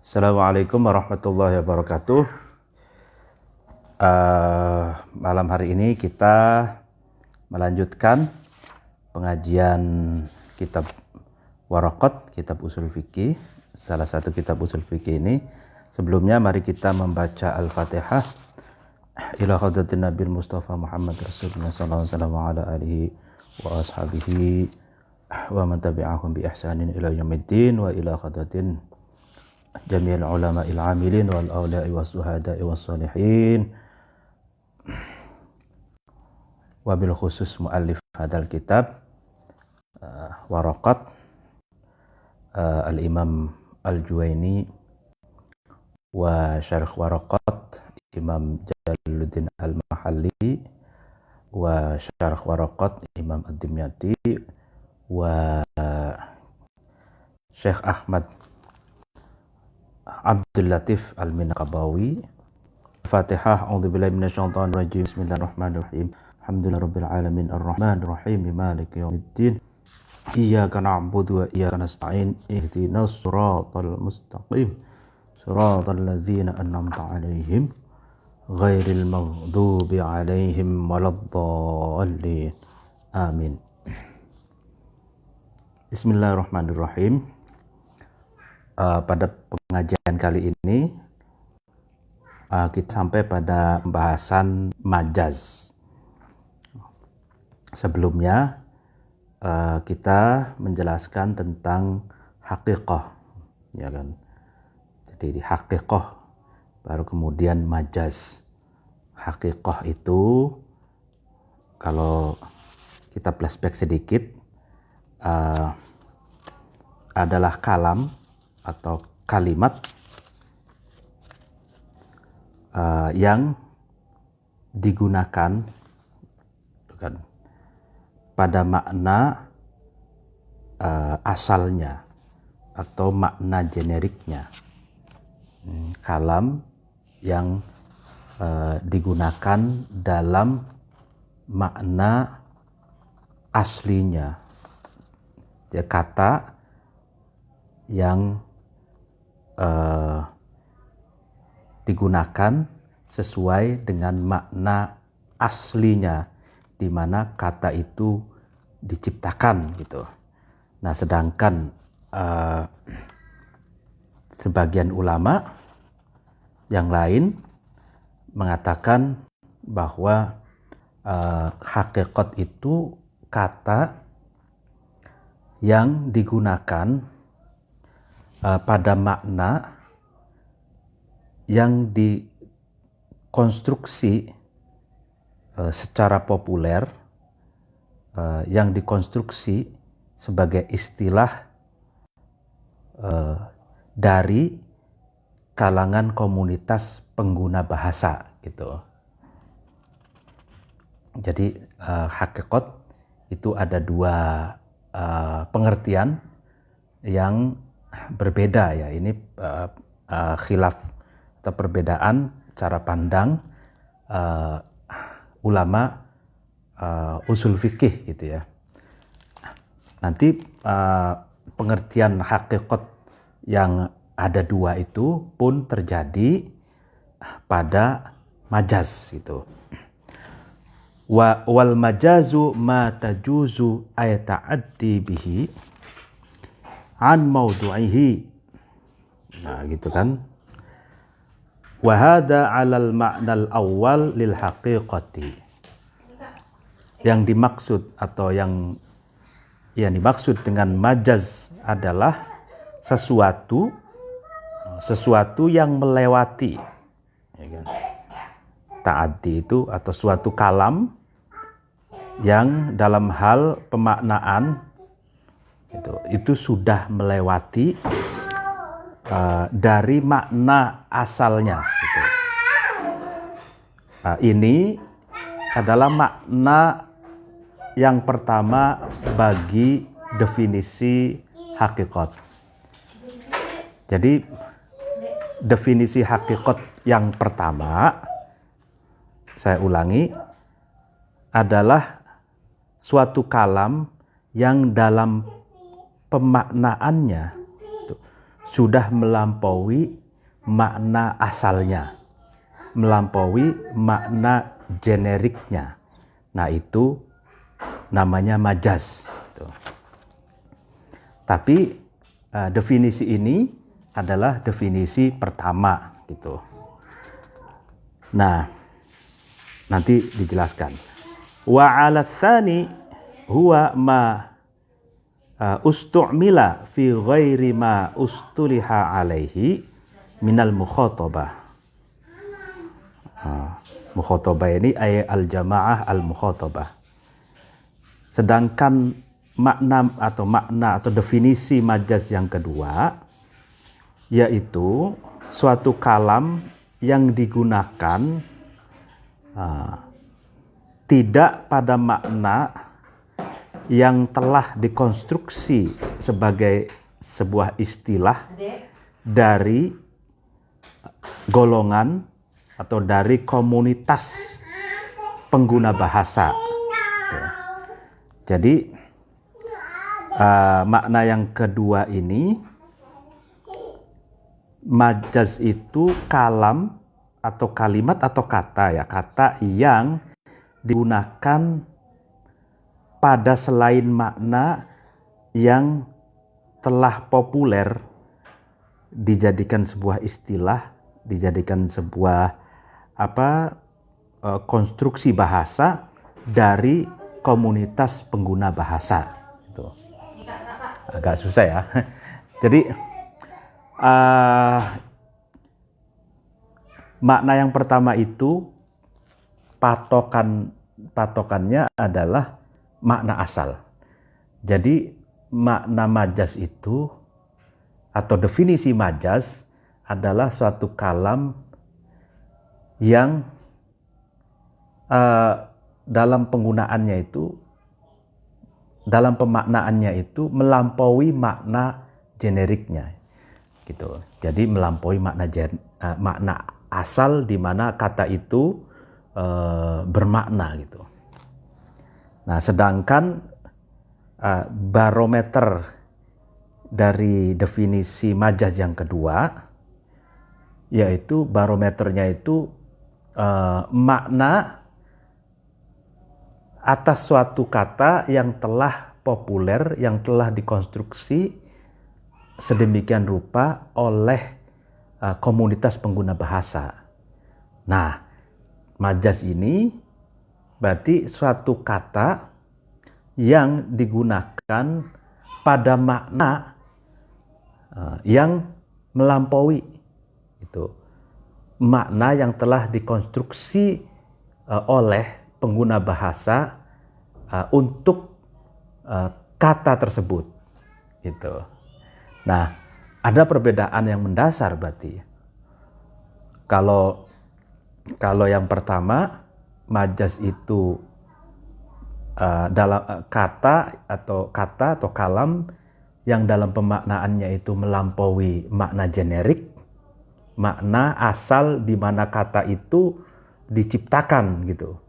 Assalamualaikum warahmatullahi wabarakatuh. Malam hari ini kita melanjutkan pengajian kitab Waraqat, kitab usul fikih, salah satu kitab usul fikih ini. Sebelumnya mari kita membaca Al-Fatihah ila hadratin Nabil Mustafa Muhammad Rasulullah sallallahu alaihi wasallam ala alihi wa ashabihi wa man tabi'ahum bi ihsanin ila yaumiddin wa ila hadratin jami'il ulama'il amilin wal awliya'i was suhada'i was salihin wabil khusus muallif hadal kitab Waraqat al-Imam al-Juwaini wa syarh Waraqat Imam Jalaluddin al-Mahalli wa syarh Waraqat Imam ad-Dimyati wa Syekh Ahmad Abdul Latif Al-Minqabawi. Fatihah. A'udzubillahi minasyaitonir rajim. Bismillahirrahmanirrahim. Alhamdulillahirabbil alamin arrahmanir rahim maliki yaumiddin. Iyyaka na'budu wa iyyaka nasta'in. Ihdinas siratal mustaqim. Siratal ladzina an'amta 'alaihim ghairil maghdubi 'alaihim waladdallin. Amin. Bismillahirrahmanirrahim. Pada pengajian kali ini kita sampai pada pembahasan majaz. Sebelumnya kita menjelaskan tentang haqiqah, ya kan? Jadi di haqiqah baru kemudian majaz. Haqiqah itu kalau kita flashback sedikit adalah kalam atau kalimat yang digunakan kan, pada makna asalnya atau makna generiknya. Kalam yang digunakan dalam makna aslinya, ya, kata yang digunakan sesuai dengan makna aslinya, di mana kata itu diciptakan gitu. Nah, sedangkan sebagian ulama yang lain mengatakan bahwa hakikat itu kata yang digunakan pada makna yang dikonstruksi secara populer, yang dikonstruksi sebagai istilah dari kalangan komunitas pengguna bahasa gitu. Jadi hakikat itu ada dua pengertian yang berbeda, ya. Ini khilaf atau perbedaan cara pandang ulama usul fikih gitu ya. Nanti pengertian hakikat yang ada dua itu pun terjadi pada majaz gitu. Wal majazu ma tajuzu ayata'addi bihi an maudu'ihi. Nah, gitu kan. Wa hadha 'alal ma'nal awwal lil haqiqati. Yang dimaksud atau yang dimaksud dengan majaz adalah sesuatu yang melewati, ya kan? Ta'addi itu atau suatu kalam yang dalam hal pemaknaan itu sudah melewati dari makna asalnya gitu. Ini adalah makna yang pertama bagi definisi hakikat. Jadi definisi hakikat yang pertama, saya ulangi, adalah suatu kalam yang dalam pemaknaannya sudah melampaui makna asalnya, melampaui makna generiknya. Nah, itu namanya majaz. Tapi definisi ini adalah definisi pertama gitu. Nah, nanti dijelaskan. Wa 'ala tsani huwa ma ustu'mila fi ghairi ma ustuliha alaihi minal mukhatabah. Mukhatabah ini ay al-jamaah al-mukhatabah. Sedangkan makna atau definisi majaz yang kedua yaitu suatu kalam yang digunakan tidak pada makna yang telah dikonstruksi sebagai sebuah istilah dari golongan atau dari komunitas pengguna bahasa. Jadi makna yang kedua ini, majaz itu kalam atau kalimat atau kata yang digunakan pada selain makna yang telah populer dijadikan sebuah istilah, dijadikan sebuah konstruksi bahasa dari komunitas pengguna bahasa. Itu agak susah ya. Jadi makna yang pertama itu patokannya adalah makna asal. Jadi makna majaz itu atau definisi majaz adalah suatu kalam yang dalam penggunaannya itu, dalam pemaknaannya itu melampaui makna generiknya, gitu. Jadi melampaui makna asal di mana kata itu bermakna, gitu. Nah, sedangkan barometer dari definisi majaz yang kedua, yaitu barometernya itu makna atas suatu kata yang telah populer, yang telah dikonstruksi sedemikian rupa oleh komunitas pengguna bahasa. Nah, majaz ini berarti suatu kata yang digunakan pada makna yang melampaui itu makna yang telah dikonstruksi oleh pengguna bahasa untuk kata tersebut, gitu. Nah, ada perbedaan yang mendasar berarti. Kalau yang pertama, majaz itu dalam kata atau kalam yang dalam pemaknaannya itu melampaui makna generik, makna asal di mana kata itu diciptakan, gitu.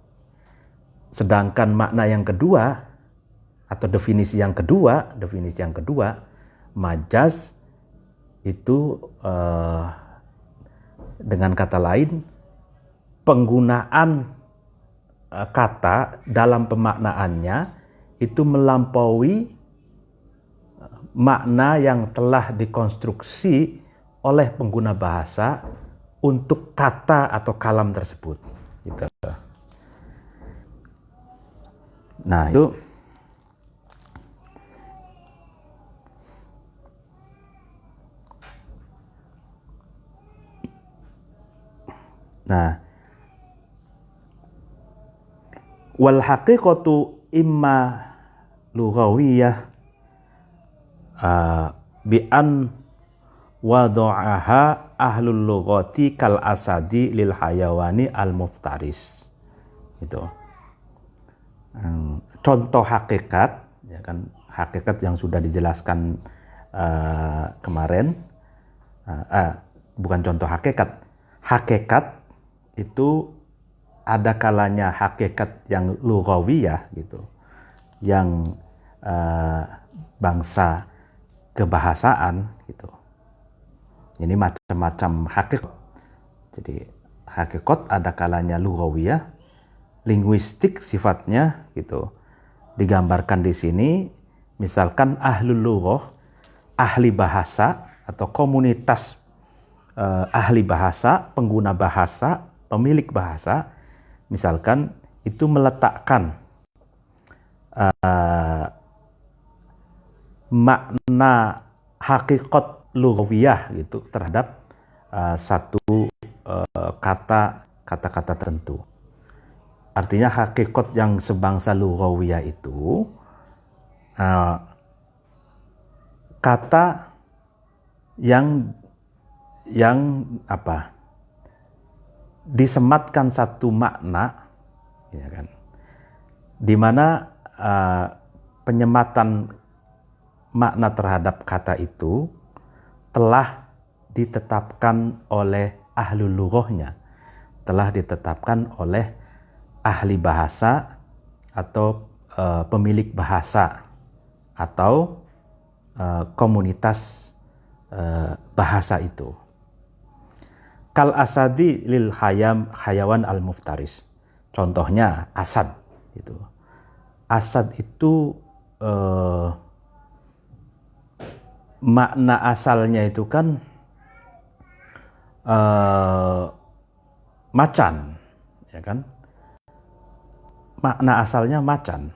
Sedangkan makna yang kedua atau definisi yang kedua, majaz itu dengan kata lain, penggunaan kata dalam pemaknaannya itu melampaui makna yang telah dikonstruksi oleh pengguna bahasa untuk kata atau kalam tersebut, gitu. Nah, itu wal haqiqatu imma lughawiyah bi an wada'aha ahlul lughati kal asadi lil hayawani al muftaris. Itu contoh hakikat, ya kan, hakikat yang sudah dijelaskan kemarin. Bukan contoh hakikat. Hakikat itu ada kalanya hakikat yang lughawiyah, gitu, yang bangsa kebahasaan, gitu. Ini macam-macam hakikat. Jadi hakikat ada kalanya lughawiyah, linguistik sifatnya gitu. Digambarkan di sini, misalkan ahlul lughah, ahli bahasa atau komunitas ahli bahasa, pengguna bahasa, pemilik bahasa, misalkan itu meletakkan makna hakikat lughawiyah gitu terhadap satu kata-kata tertentu. Artinya hakikat yang sebangsa lughawiyah itu kata yang apa? Disematkan satu makna, ya kan? Di mana penyematan makna terhadap kata itu telah ditetapkan oleh ahlul lughahnya, telah ditetapkan oleh ahli bahasa atau pemilik bahasa atau komunitas bahasa itu. Kal asadi lil hayawan al muftaris. Contohnya asad gitu. Asad itu makna asalnya itu kan macan, ya kan? Makna asalnya macan.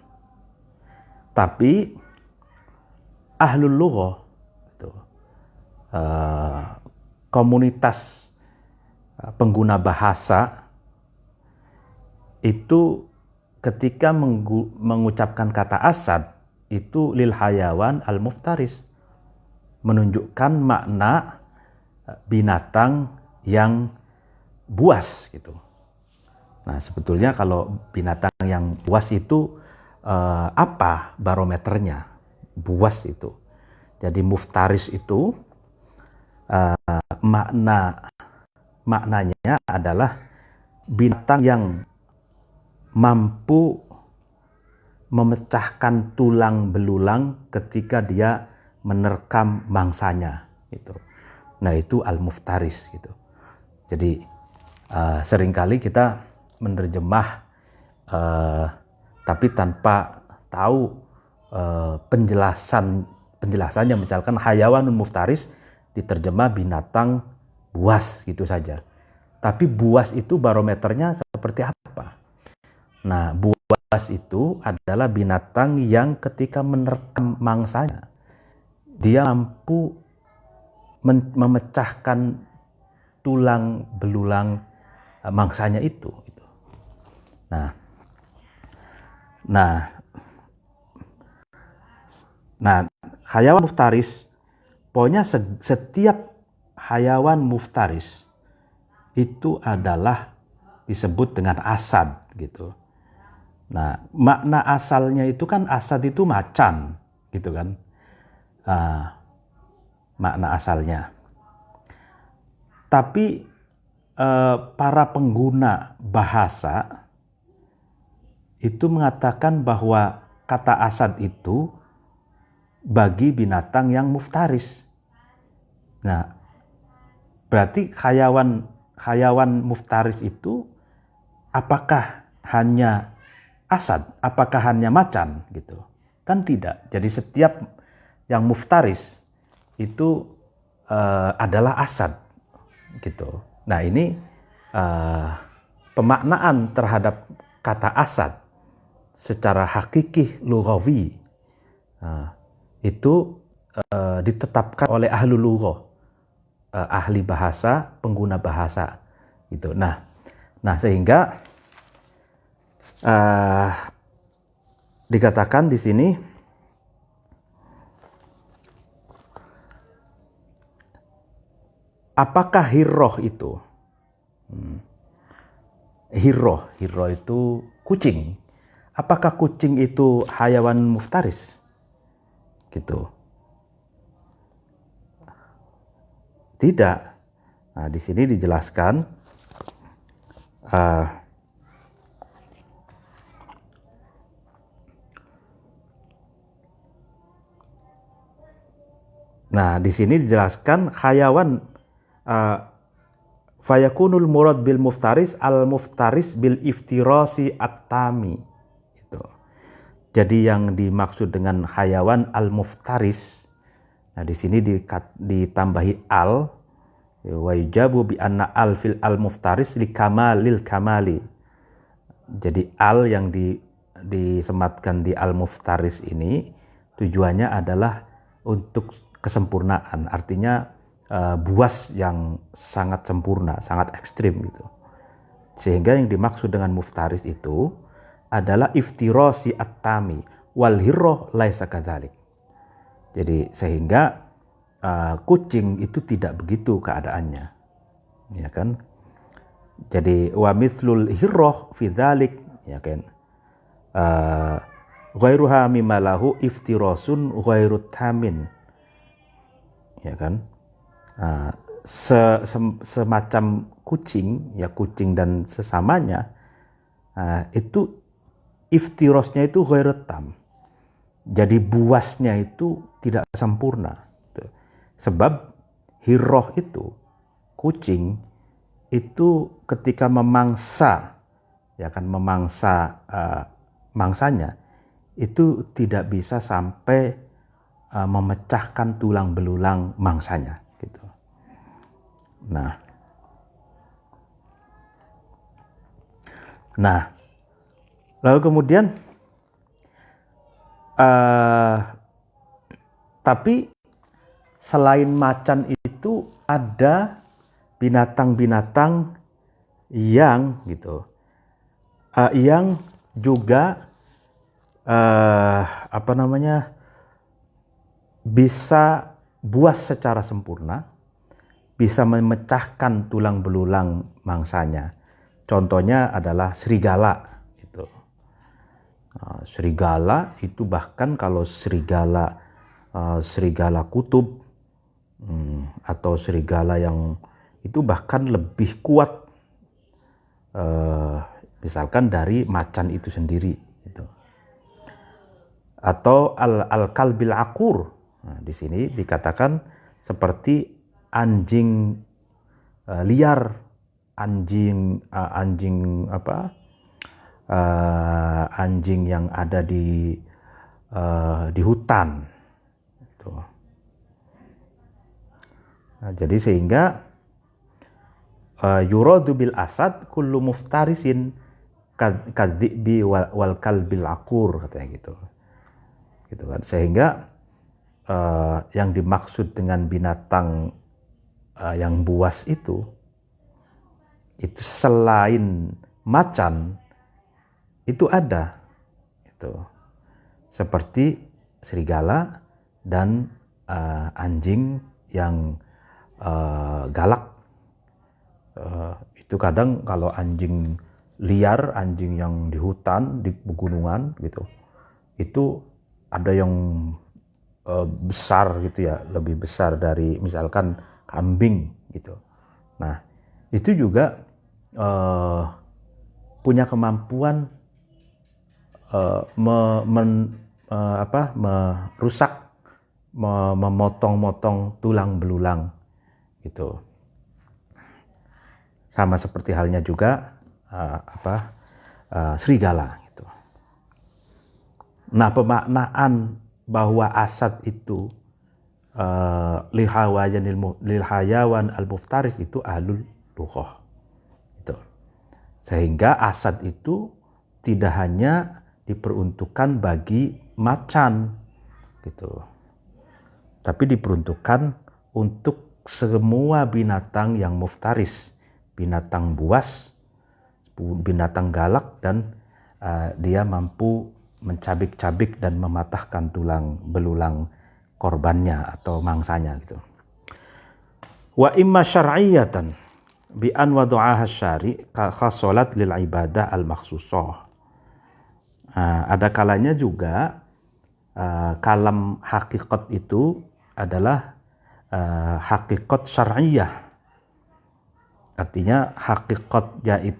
Tapi ahlul lughah itu, komunitas pengguna bahasa itu ketika mengucapkan kata asad itu lil hayawan al muftaris, menunjukkan makna binatang yang buas gitu. Nah, sebetulnya kalau binatang yang buas itu apa barometernya? Buas itu. Jadi muftaris itu maknanya adalah binatang yang mampu memecahkan tulang belulang ketika dia menerkam mangsanya gitu. Nah, itu al-muftaris gitu. Jadi seringkali kita menerjemah tapi tanpa tahu penjelasannya. Misalkan hayawanun muftaris diterjemah binatang buas gitu saja. Tapi buas itu barometernya seperti apa? Nah, buas itu adalah binatang yang ketika menerkam mangsanya, dia mampu memecahkan tulang belulang mangsanya itu. Nah, hayawan muftaris, pokoknya setiap hayawan muftaris itu adalah disebut dengan asad gitu. Nah, makna asalnya itu kan asad itu macan gitu kan. Makna asalnya. Tapi para pengguna bahasa itu mengatakan bahwa kata asad itu bagi binatang yang muftaris. Nah, berarti hayawan muftaris itu apakah hanya asad? Apakah hanya macan gitu? Kan tidak. Jadi setiap yang muftaris itu adalah asad gitu. Nah, ini pemaknaan terhadap kata asad secara hakiki lughawi itu ditetapkan oleh ahli lughah, ahli bahasa, pengguna bahasa gitu. Nah sehingga dikatakan di sini apakah hirroh itu? Hirroh itu kucing. Apakah kucing itu hayawan muftaris? Gitu. Tidak. Nah, di sini dijelaskan hayawan fayakunul murad bil muftaris al muftaris bil iftirasi at-tami. Gitu. Jadi yang dimaksud dengan hayawan al muftaris, nah di sini ditambahi al, wa yujabu bi anna al fil al muftaris li kamalil kamali. Jadi al yang disematkan di al muftaris ini tujuannya adalah untuk kesempurnaan, artinya buas yang sangat sempurna, sangat ekstrim gitu. Sehingga yang dimaksud dengan muftaris itu adalah iftirasi at-tami wal hirroh laisa kadzalik. Jadi sehingga kucing itu tidak begitu keadaannya, ya kan? Jadi wa mithlul hirroh fi dzalik, ya kan? Ghairuha mimma lahu iftirasun ghairut tamin, ya kan? Semacam kucing, ya kucing dan sesamanya, itu iftirosnya itu ghairut tam. Jadi buasnya itu tidak sempurna. Sebab hirroh itu, kucing itu ketika memangsa, ya kan, memangsa mangsanya, itu tidak bisa sampai memecahkan tulang belulang mangsanya gitu. Nah, lalu kemudian tapi selain macan itu ada binatang-binatang yang gitu, yang juga bisa buas secara sempurna, bisa memecahkan tulang belulang mangsanya. Contohnya adalah serigala. Gitu. Serigala itu bahkan kalau serigala kutub atau serigala yang itu bahkan lebih kuat, misalkan dari macan itu sendiri. Gitu. Atau al-kalbil akur. Nah, di sini dikatakan seperti anjing liar, anjing yang ada di hutan. Gitu. Nah, jadi sehingga yuradu bil asad kullu muftarisin kadzibi wal kalbil akur, katanya gitu. Gitu kan. Sehingga yang dimaksud dengan binatang yang buas itu selain macan itu ada, itu seperti serigala dan anjing yang galak. Itu kadang kalau anjing liar, anjing yang di hutan, di pegunungan gitu, itu ada yang besar gitu ya, lebih besar dari misalkan kambing gitu. Nah, itu juga punya kemampuan merusak, memotong-motong tulang belulang gitu. Sama seperti halnya juga serigala gitu. Nah, pemaknaan bahwa asad itu lil hayawan al muftaris itu ahlul lughah. Gitu. Sehingga asad itu tidak hanya diperuntukkan bagi macan gitu, tapi diperuntukkan untuk semua binatang yang muftaris, binatang buas, binatang galak, dan dia mampu mencabik-cabik dan mematahkan tulang belulang korbannya atau mangsanya gitu. Wa imma syar'iyatan bi an wada'aha syari' ka khasolat lil ibadah al makhsusah. Ada kalanya juga kalam hakikat itu adalah hakikat syar'iyah. Artinya hakikat yaitu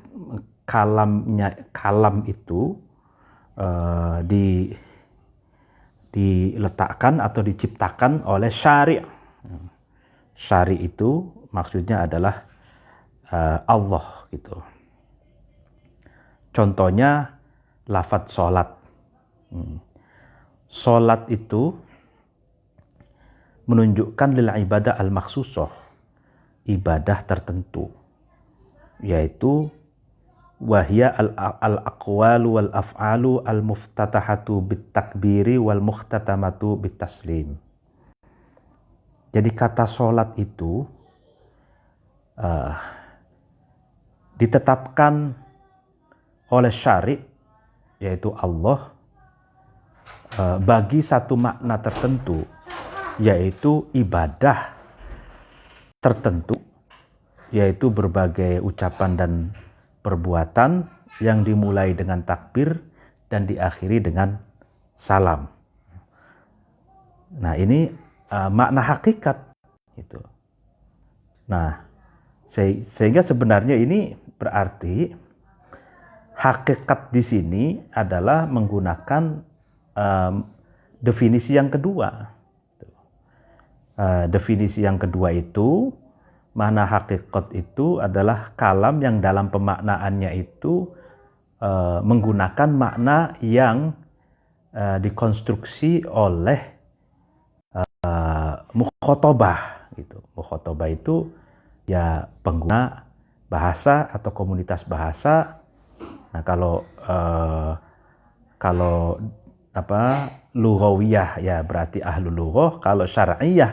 kalam itu diletakkan atau diciptakan oleh syari'. Syari' itu maksudnya adalah Allah gitu. Contohnya lafadz sholat. Sholat itu menunjukkan lil ibadah al-makhsusah, ibadah tertentu, yaitu wahya al-aqwalu wal af'alu al-muftatahatu bit-takbiri wal mukhtatamatu bit-taslim. Jadi kata sholat itu ditetapkan oleh syari', yaitu Allah, bagi satu makna tertentu, yaitu ibadah tertentu, yaitu berbagai ucapan dan perbuatan yang dimulai dengan takbir dan diakhiri dengan salam. Nah, ini makna hakikat gitu. Nah, sehingga sebenarnya ini berarti hakikat di sini adalah menggunakan definisi yang kedua. Definisi yang kedua itu, makna hakikat itu adalah kalam yang dalam pemaknaannya itu menggunakan makna yang dikonstruksi oleh mukhotabah gitu. Mukhotabah itu ya pengguna bahasa atau komunitas bahasa. Nah, kalau lughawiyah ya berarti ahlul lughah, kalau syar'iyah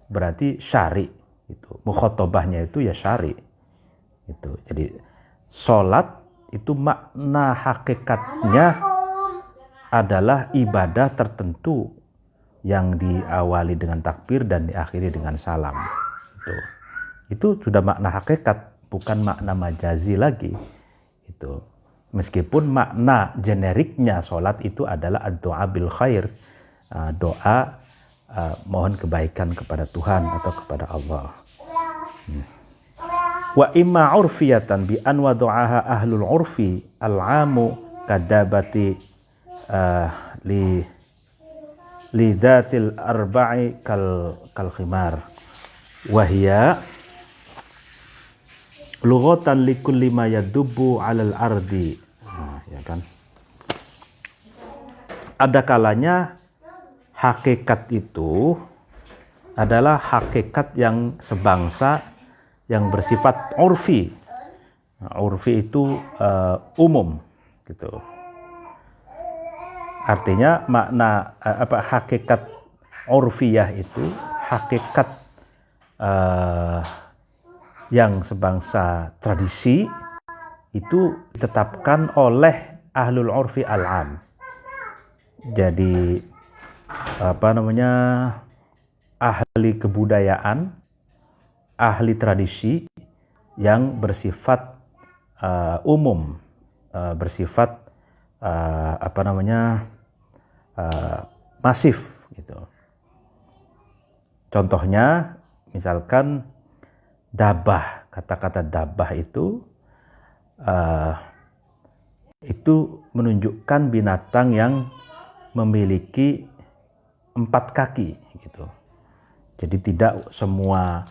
berarti syari' itu. Mukhotabahnya itu ya syari'. Itu. Jadi salat itu makna hakikatnya adalah ibadah tertentu yang diawali dengan takbir dan diakhiri dengan salam. Itu sudah makna hakikat, bukan makna majazi lagi. Itu. Meskipun makna generiknya sholat itu adalah ad-doa bil khair, doa mohon kebaikan kepada Tuhan atau kepada Allah. Wa imma urfiyatan bi an wadu'aha ahlul urfi al-amu kadabati li dhatil arba'i kal khimar wahya lughatan likulli ma yadubbu 'alal ardi. Nah, ya kan. Ada kalanya hakikat itu adalah hakikat yang sebangsa, yang bersifat urfi. Nah, urfi itu umum gitu. Artinya makna hakikat urfiyah itu hakikat yang sebangsa tradisi itu ditetapkan oleh ahlul urfi al-am. Jadi ahli kebudayaan, ahli tradisi yang bersifat umum, bersifat masif gitu. Contohnya misalkan dabah, kata-kata dabah itu menunjukkan binatang yang memiliki 4 kaki gitu. Jadi tidak semua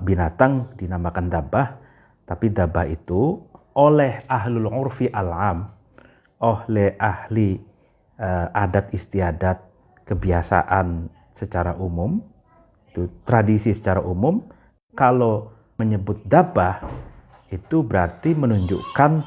binatang dinamakan dabah, tapi dabah itu oleh ahlul urfi al-am, oleh ahli adat istiadat, kebiasaan secara umum, itu tradisi secara umum, kalau menyebut dabah itu berarti menunjukkan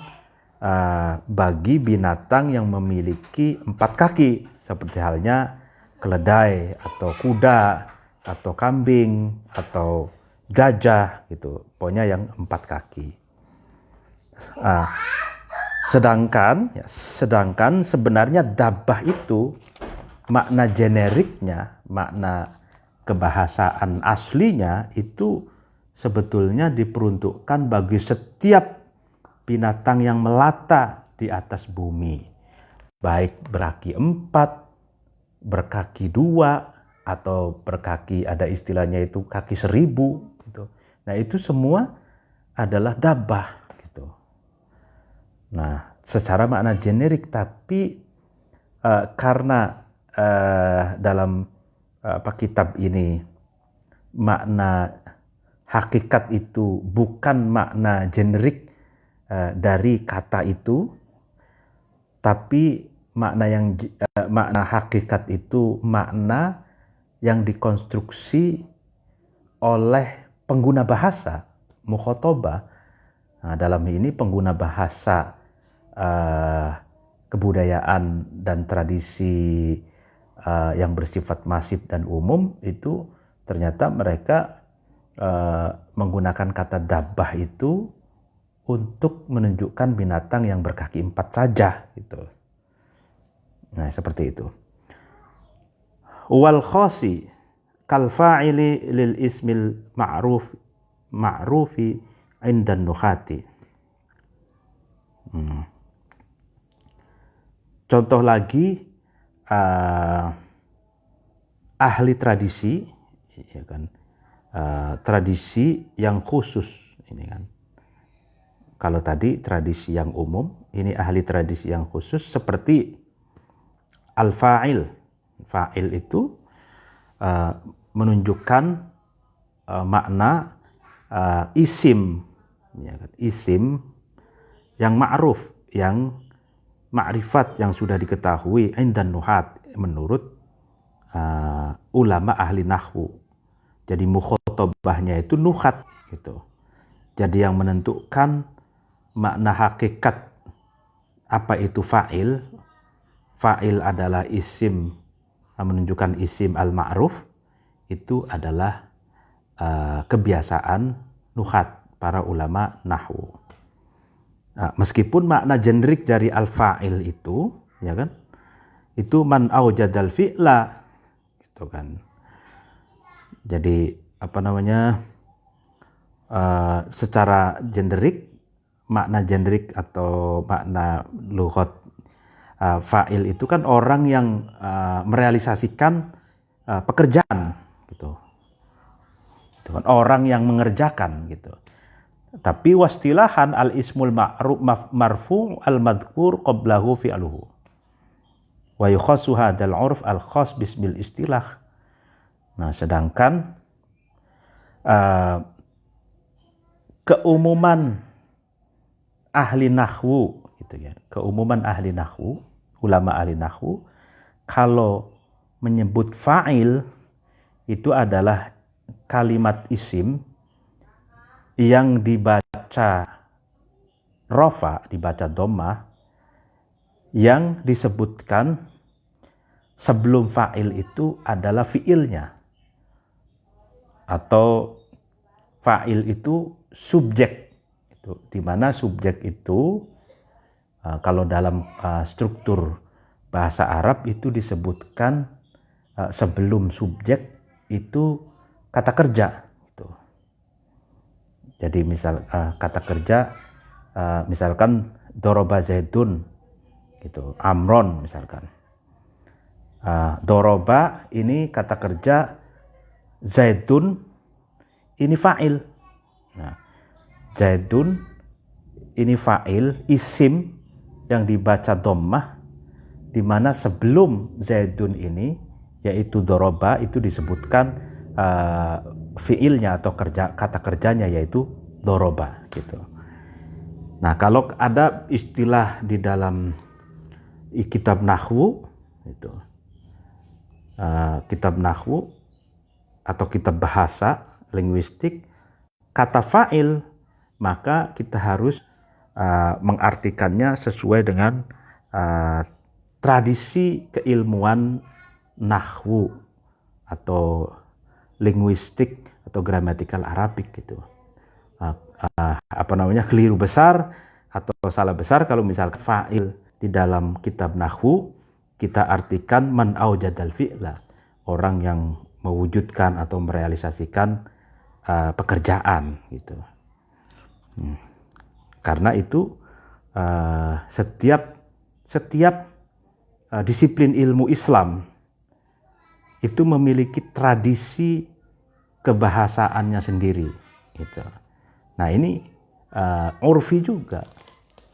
bagi binatang yang memiliki 4 kaki, seperti halnya keledai atau kuda atau kambing atau gajah gitu, pokoknya yang 4 kaki. Sedangkan sebenarnya dabah itu makna generiknya, makna kebahasaan aslinya itu sebetulnya diperuntukkan bagi setiap binatang yang melata di atas bumi, baik berkaki 4, berkaki 2, atau berkaki, ada istilahnya itu kaki 1000 gitu. Nah, itu semua adalah dabah gitu. Nah, secara makna generik, tapi karena dalam kitab ini makna hakikat itu bukan makna generik dari kata itu, tapi makna hakikat itu makna yang dikonstruksi oleh pengguna bahasa, mukhotabah. Nah, dalam ini pengguna bahasa kebudayaan dan tradisi yang bersifat masif dan umum itu ternyata mereka menggunakan kata dabbah itu untuk menunjukkan binatang yang berkaki 4 saja gitu. Nah, seperti itu. Wal khasi kal fa'ili lil ismil ma'rufi indan nukhati. Contoh lagi ahli tradisi, ya kan, tradisi yang khusus ini kan. Kalau tadi tradisi yang umum, ini ahli tradisi yang khusus seperti al-fa'il. Fa'il itu menunjukkan makna isim, ya kan? Isim yang ma'ruf, yang ma'rifat, yang sudah diketahui indan nuhat, menurut ulama ahli nahwu. Jadi mukhotabahnya itu nuhat gitu. Jadi yang menentukan makna hakikat apa itu fa'il. Fa'il adalah isim, menunjukkan isim al-ma'ruf, itu adalah kebiasaan nuhat para ulama nahwu. Nah, meskipun makna generik dari al-fa'il itu, ya kan, itu man aujadal fi'la, gitu kan. Jadi apa namanya, secara generik, makna generik atau makna lughat fa'il itu kan orang yang merealisasikan pekerjaan gitu. Itu kan orang yang mengerjakan gitu. Tapi wastilahan al ismul ma'ruf marfu al madhkur qablahu fi'luhu. Wa yukhassu hadzal 'urf al khas bismil istilah. Nah, sedangkan keumuman ahli nahwu gitu ya. Keumuman ahli nahwu, ulama ahli nahwu, kalau menyebut fa'il itu adalah kalimat isim yang dibaca rofa, dibaca dhammah, yang disebutkan sebelum fa'il itu adalah fi'ilnya, atau fa'il itu subjek, itu di mana subjek itu kalau dalam struktur bahasa Arab itu disebutkan sebelum subjek itu kata kerja gitu. Jadi misal kata kerja misalkan doroba zaidun gitu, amron misalkan. Doroba ini kata kerja, zaidun ini fa'il. Nah, zaidun ini fa'il, isim yang dibaca dhammah, di mana sebelum zaidun ini yaitu doroba itu disebutkan fiilnya atau kata kerjanya yaitu doroba gitu. Nah, kalau ada istilah di dalam kitab nahwu itu kitab nahwu atau kitab bahasa linguistik, kata fa'il, maka kita harus mengartikannya sesuai dengan tradisi keilmuan nahwu atau linguistik atau gramatikal Arabik gitu. Keliru besar atau salah besar kalau misalkan fa'il di dalam kitab nahwu kita artikan man aujadal fi'la, orang yang mewujudkan atau merealisasikan pekerjaan gitu. Karena itu setiap disiplin ilmu Islam itu memiliki tradisi kebahasaannya sendiri gitu. Nah, ini urfi juga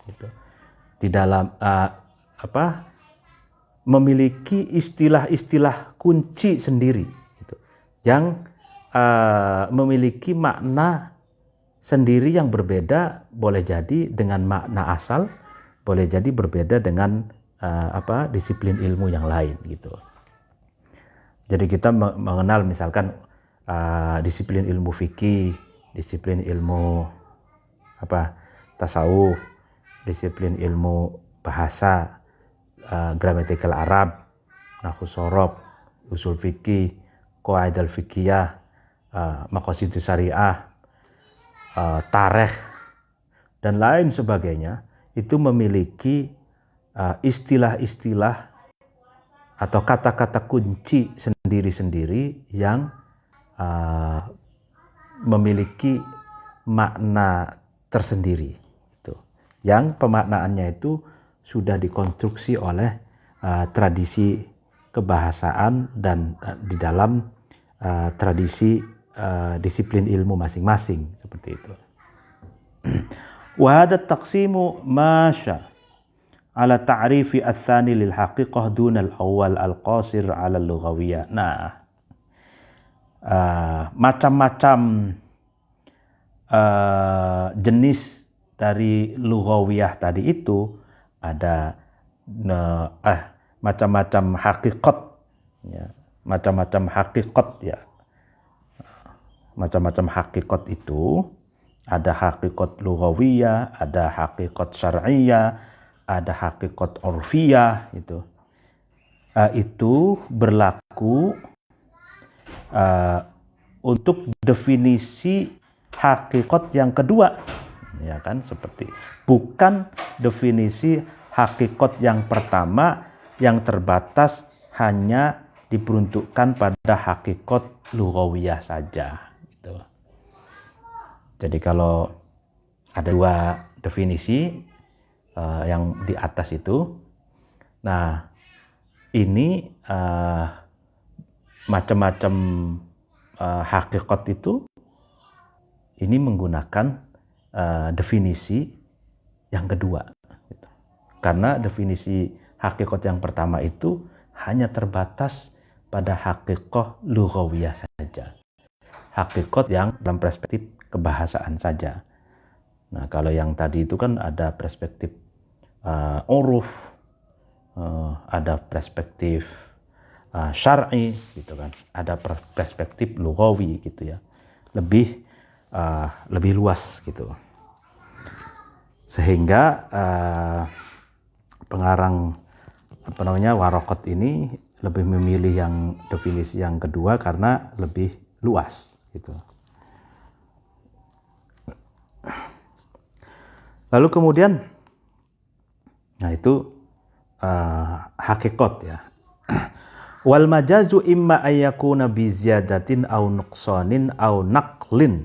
gitu. Di dalam memiliki istilah-istilah kunci sendiri gitu, yang memiliki makna sendiri yang berbeda, boleh jadi dengan makna asal, boleh jadi berbeda dengan disiplin ilmu yang lain gitu. Jadi kita mengenal misalkan disiplin ilmu fikih, disiplin ilmu tasawuf, disiplin ilmu bahasa, gramatikal Arab, nahwu shorof, usul fikih, qawaidah fikih, maqasidus syariah, tarikh dan lain sebagainya, itu memiliki istilah-istilah atau kata-kata kunci sendiri-sendiri yang memiliki makna tersendiri, yang pemaknaannya itu sudah dikonstruksi oleh tradisi kebahasaan dan di dalam tradisi disiplin ilmu masing-masing, seperti itu. Wa hadha taqsimu masya ala ta'rifi ats-tsani lil haqiqah duna al-awwal al-qasir ala al-lughawiyah. Nah, macam-macam jenis dari lughawiyah tadi itu ada macam-macam hakikat, ya, macam-macam hakikat, ya. Macam-macam hakikat itu ada hakikat lughawiyah, ada hakikat syar'iyah, ada hakikat urfiyah, itu berlaku untuk definisi hakikat yang kedua, ya kan, seperti bukan definisi hakikat yang pertama yang terbatas hanya diperuntukkan pada hakikat lughawiyah saja gitu. Jadi kalau ada dua definisi yang di atas itu, nah ini macam-macam hakikat itu ini menggunakan definisi yang kedua gitu. Karena definisi hakikat yang pertama itu hanya terbatas pada hakikat lughawiyah saja, hakikat yang dalam perspektif kebahasaan saja. Nah, kalau yang tadi itu kan ada perspektif uruf, ada perspektif syar'i gitu kan, ada perspektif lughawi gitu ya, lebih luas gitu. Sehingga pengarang Waraqat ini lebih memilih yang definisi yang kedua karena lebih luas gitu. Lalu kemudian, nah itu hakikat, ya. Wal majazu imma ayyakuna bi ziyadatin aw nuqsanin aw naqlin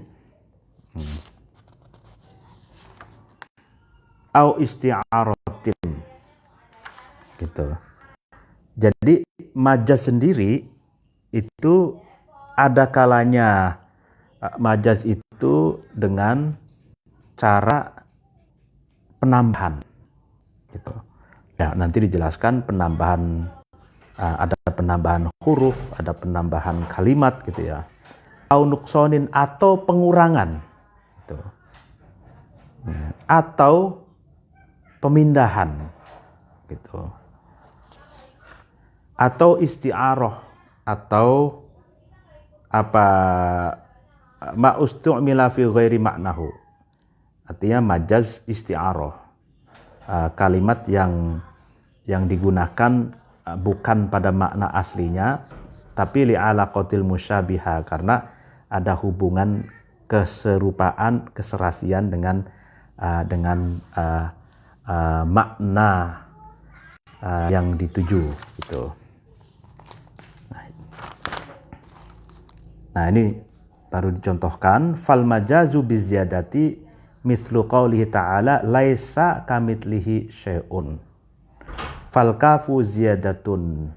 aw isti'aratin gitu. Jadi majaz sendiri itu ada kalanya majaz itu dengan cara penambahan gitu. Ya, nanti dijelaskan penambahan, ada penambahan huruf, ada penambahan kalimat gitu ya. Au nuqsanin atau pengurangan gitu. Atau pemindahan gitu. Atau isti'arah, atau ma ustu'mila fi ghairi maknahu. Artinya majaz isti'arah, kalimat yang digunakan bukan pada makna aslinya, tapi li'alaqatil musyabiha, karena ada hubungan keserupaan, keserasian dengan makna yang dituju gitu. Nah, ini baru dicontohkan, fal majazu biziyadati mithlu qawlihi ta'ala laisa kamitslihi syai'un fal kafu ziyadatun,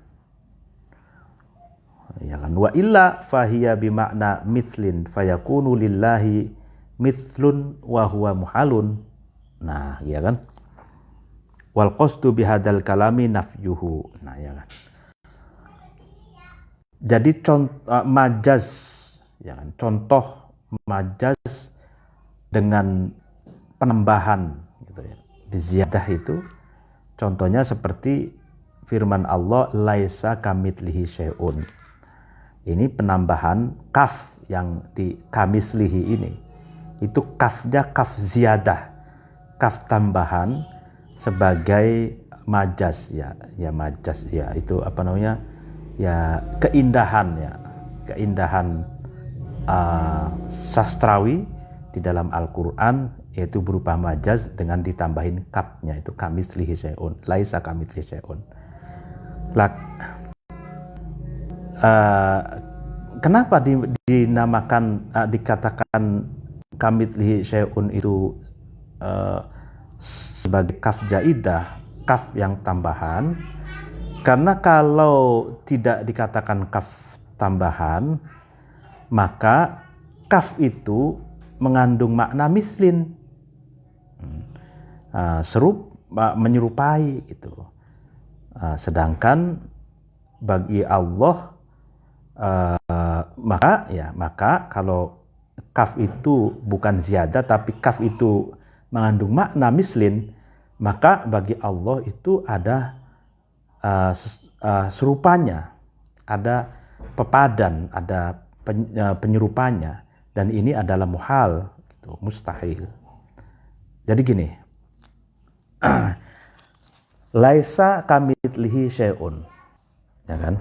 ya kan, wa illa fahiya bimakna mithlin fayakunu lillahi mithlun wa huwa muhalun. Nah, ya kan, wal qasdu bihadal kalami nafyuhu. Nah, ya kan. Jadi majaz ya kan? Contoh majaz dengan penambahan gitu ya. Biziyadah itu contohnya seperti firman Allah, laisa kamitslihi syai'un. Ini penambahan kaf yang di kamislihi ini. Itu kafnya kaf ziyadah, kaf tambahan sebagai majaz ya majaz ya, itu apa namanya ya, keindahan sastrawi di dalam Al-Quran, yaitu berupa majaz dengan ditambahin kafnya, itu kamitslihi syai'un, laisa kamitslihi syai'un. Kenapa dinamakan dikatakan kamitslihi syai'un itu sebagai kaf jaidah, kaf yang tambahan? Karena kalau tidak dikatakan kaf tambahan, maka kaf itu mengandung makna mislin, menyerupai gitu. Sedangkan bagi Allah maka kalau kaf itu bukan ziyadah tapi kaf itu mengandung makna mislin, maka bagi Allah itu ada serupanya, ada pepadan, ada penyerupanya, dan ini adalah muhal, gitu, mustahil. Jadi gini, laisa kamitslihi syai'un, ya kan?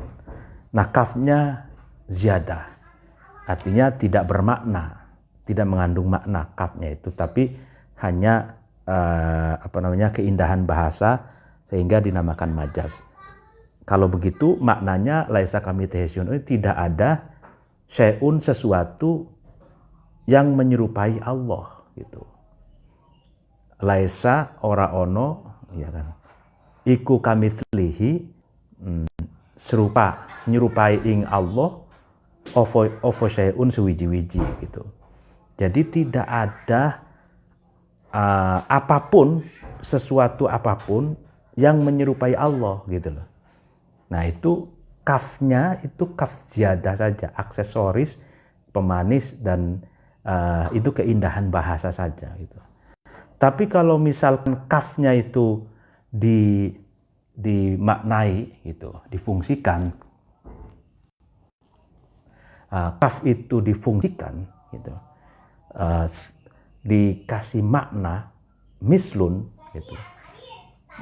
Nah, kafnya ziyadah, artinya tidak bermakna, tidak mengandung makna kafnya itu, tapi hanya keindahan bahasa sehingga dinamakan majaz. Kalau begitu maknanya laisa kamitslihi syai'un, tidak ada syai'un, sesuatu yang menyerupai Allah gitu. Laisa ora ono, ya kan, iku kamitslihi serupa nyerupai ing Allah ovo syai'un suwiji-wiji gitu. Jadi tidak ada sesuatu apapun yang menyerupai Allah gitu loh. Nah, itu kafnya itu kaf ziyadah saja, aksesoris, pemanis, dan itu keindahan bahasa saja gitu. Tapi kalau misalkan kafnya itu dimaknai gitu, difungsikan, kaf itu difungsikan gitu, dikasih makna mislun gitu,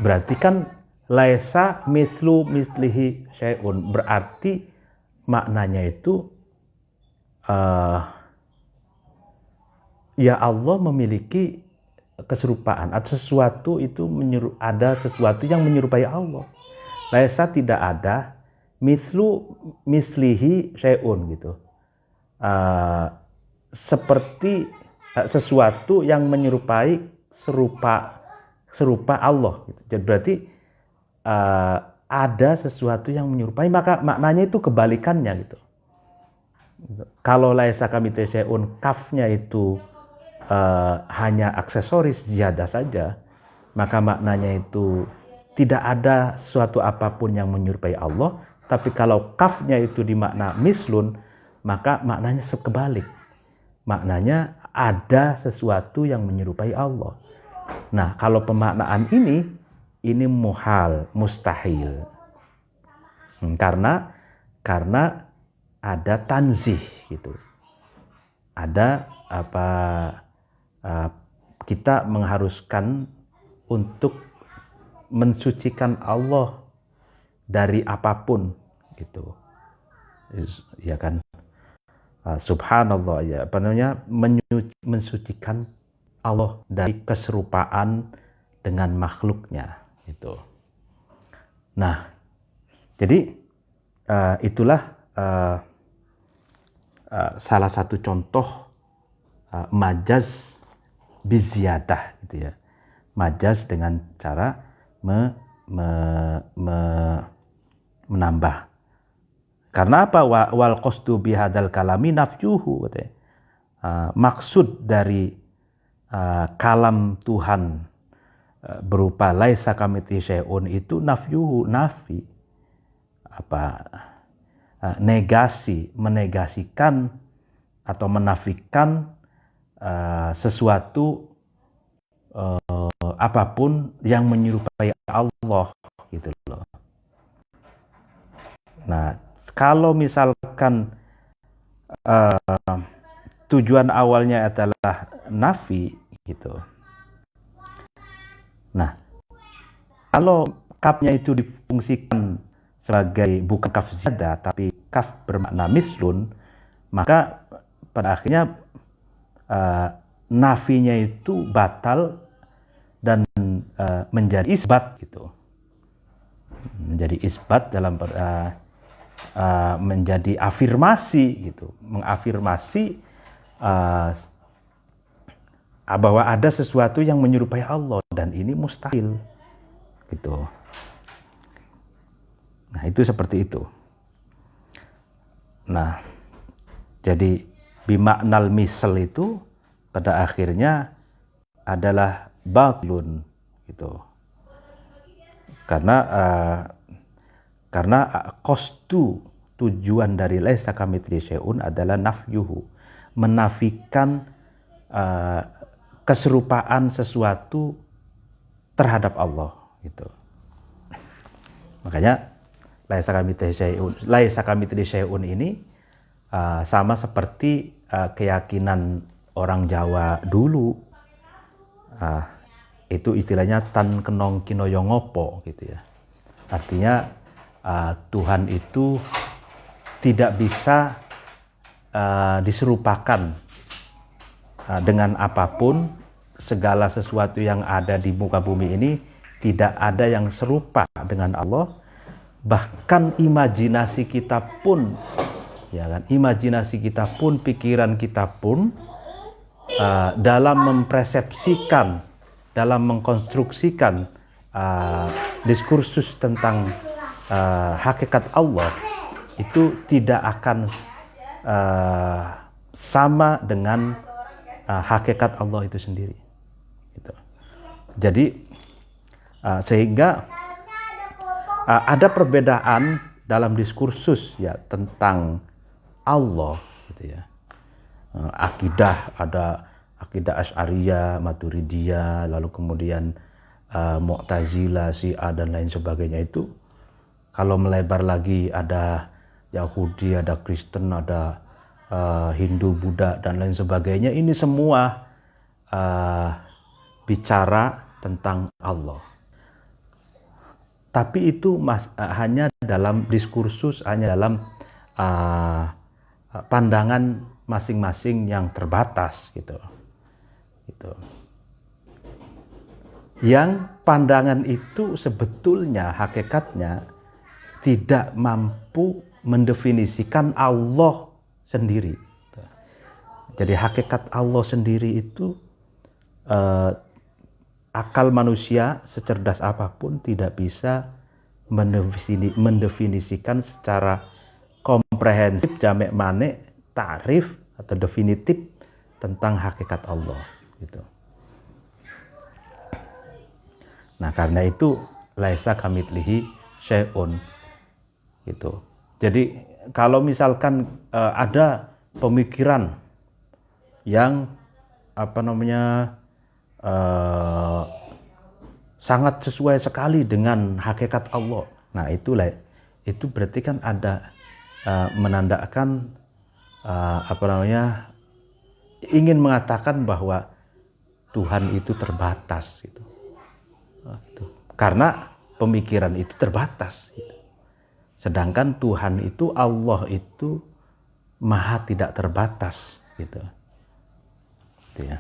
berarti kan laisa mislihi syai'un, berarti maknanya itu ya Allah memiliki keserupaan, atau sesuatu itu ada sesuatu yang menyerupai Allah. Laisa tidak ada, mislihi syai'un gitu, seperti sesuatu yang menyerupai serupa Allah gitu. Jadi berarti ada sesuatu yang menyerupai, maka maknanya itu kebalikannya gitu. Kalau laisa kamitslihi syai'un, kafnya itu hanya aksesoris ziyadah saja, maka maknanya itu tidak ada sesuatu apapun yang menyerupai Allah. Tapi kalau kafnya itu dimakna mislun, maka maknanya sekebalik, maknanya ada sesuatu yang menyerupai Allah. Nah, kalau pemaknaan ini muhal, mustahil, karena ada tanzih gitu, ada kita mengharuskan untuk mensucikan Allah dari apapun gitu, ya kan? Subhanallah, ya, mensucikan Allah dari keserupaan dengan makhluknya gitu. Nah, jadi itulah salah satu contoh majaz biziyadah gitu ya, majaz dengan cara menambah. Karena apa? Wal qasdu bihadal kalami nafyuhu, katanya. Maksud dari kalam Tuhan berupa laisa kamitslihi syai'un itu nafyuhu, nafi, negasi, menegasikan atau menafikan sesuatu apapun yang menyerupai Allah gitu loh. Nah, kalau misalkan tujuan awalnya adalah nafi gitu. Nah, kalau kafnya itu difungsikan sebagai bukan kaf ziyadah tapi kaf bermakna mislun, maka pada akhirnya nafinya itu batal dan menjadi isbat gitu. Menjadi isbat dalam menjadi afirmasi gitu, mengafirmasi bahwa ada sesuatu yang menyerupai Allah dan ini mustahil gitu. Nah, itu seperti itu. Nah, jadi bimaknal misal itu pada akhirnya adalah batlun gitu. Karena qasdu tujuan dari laisa kamitslihi syai'un adalah nafyuhu, menafikan keserupaan sesuatu terhadap Allah gitu. Makanya laisa kamitslihi syai'un ini sama seperti keyakinan orang Jawa dulu, itu istilahnya tan kenong kinoyo ngopo gitu ya. Artinya Tuhan itu tidak bisa diserupakan dengan apapun. Segala sesuatu yang ada di muka bumi ini tidak ada yang serupa dengan Allah. Bahkan imajinasi kita pun, ya kan, imajinasi kita pun, pikiran kita pun dalam mempersepsikan, dalam mengkonstruksikan diskursus tentang hakikat Allah itu tidak akan sama dengan hakikat Allah itu sendiri. Gitu. Jadi sehingga ada perbedaan dalam diskursus ya tentang Allah gitu ya. Akidah, ada akidah Asy'ariyah, Maturidiyah, lalu kemudian Mu'tazilah, Syiah dan lain sebagainya itu. Kalau melebar lagi ada Yahudi, ada Kristen, ada Hindu, Buddha dan lain sebagainya. Ini semua bicara tentang Allah. Tapi itu hanya dalam diskursus, hanya dalam pandangan masing-masing yang terbatas gitu. Yang pandangan itu sebetulnya hakikatnya tidak mampu mendefinisikan Allah sendiri. Jadi hakikat Allah sendiri itu akal manusia secerdas apapun tidak bisa mendefinisikan secara komprehensif, jamek manek, ta'rif atau definitif tentang hakikat Allah gitu. Nah, karena itu laisa kamitslihi syai'un gitu. Jadi kalau misalkan ada pemikiran yang sangat sesuai sekali dengan hakikat Allah. Nah, itu berarti kan ada menandakan ingin mengatakan bahwa Tuhan itu terbatas gitu. Karena pemikiran itu terbatas gitu. Sedangkan Tuhan itu, Allah itu maha tidak terbatas gitu. Ya.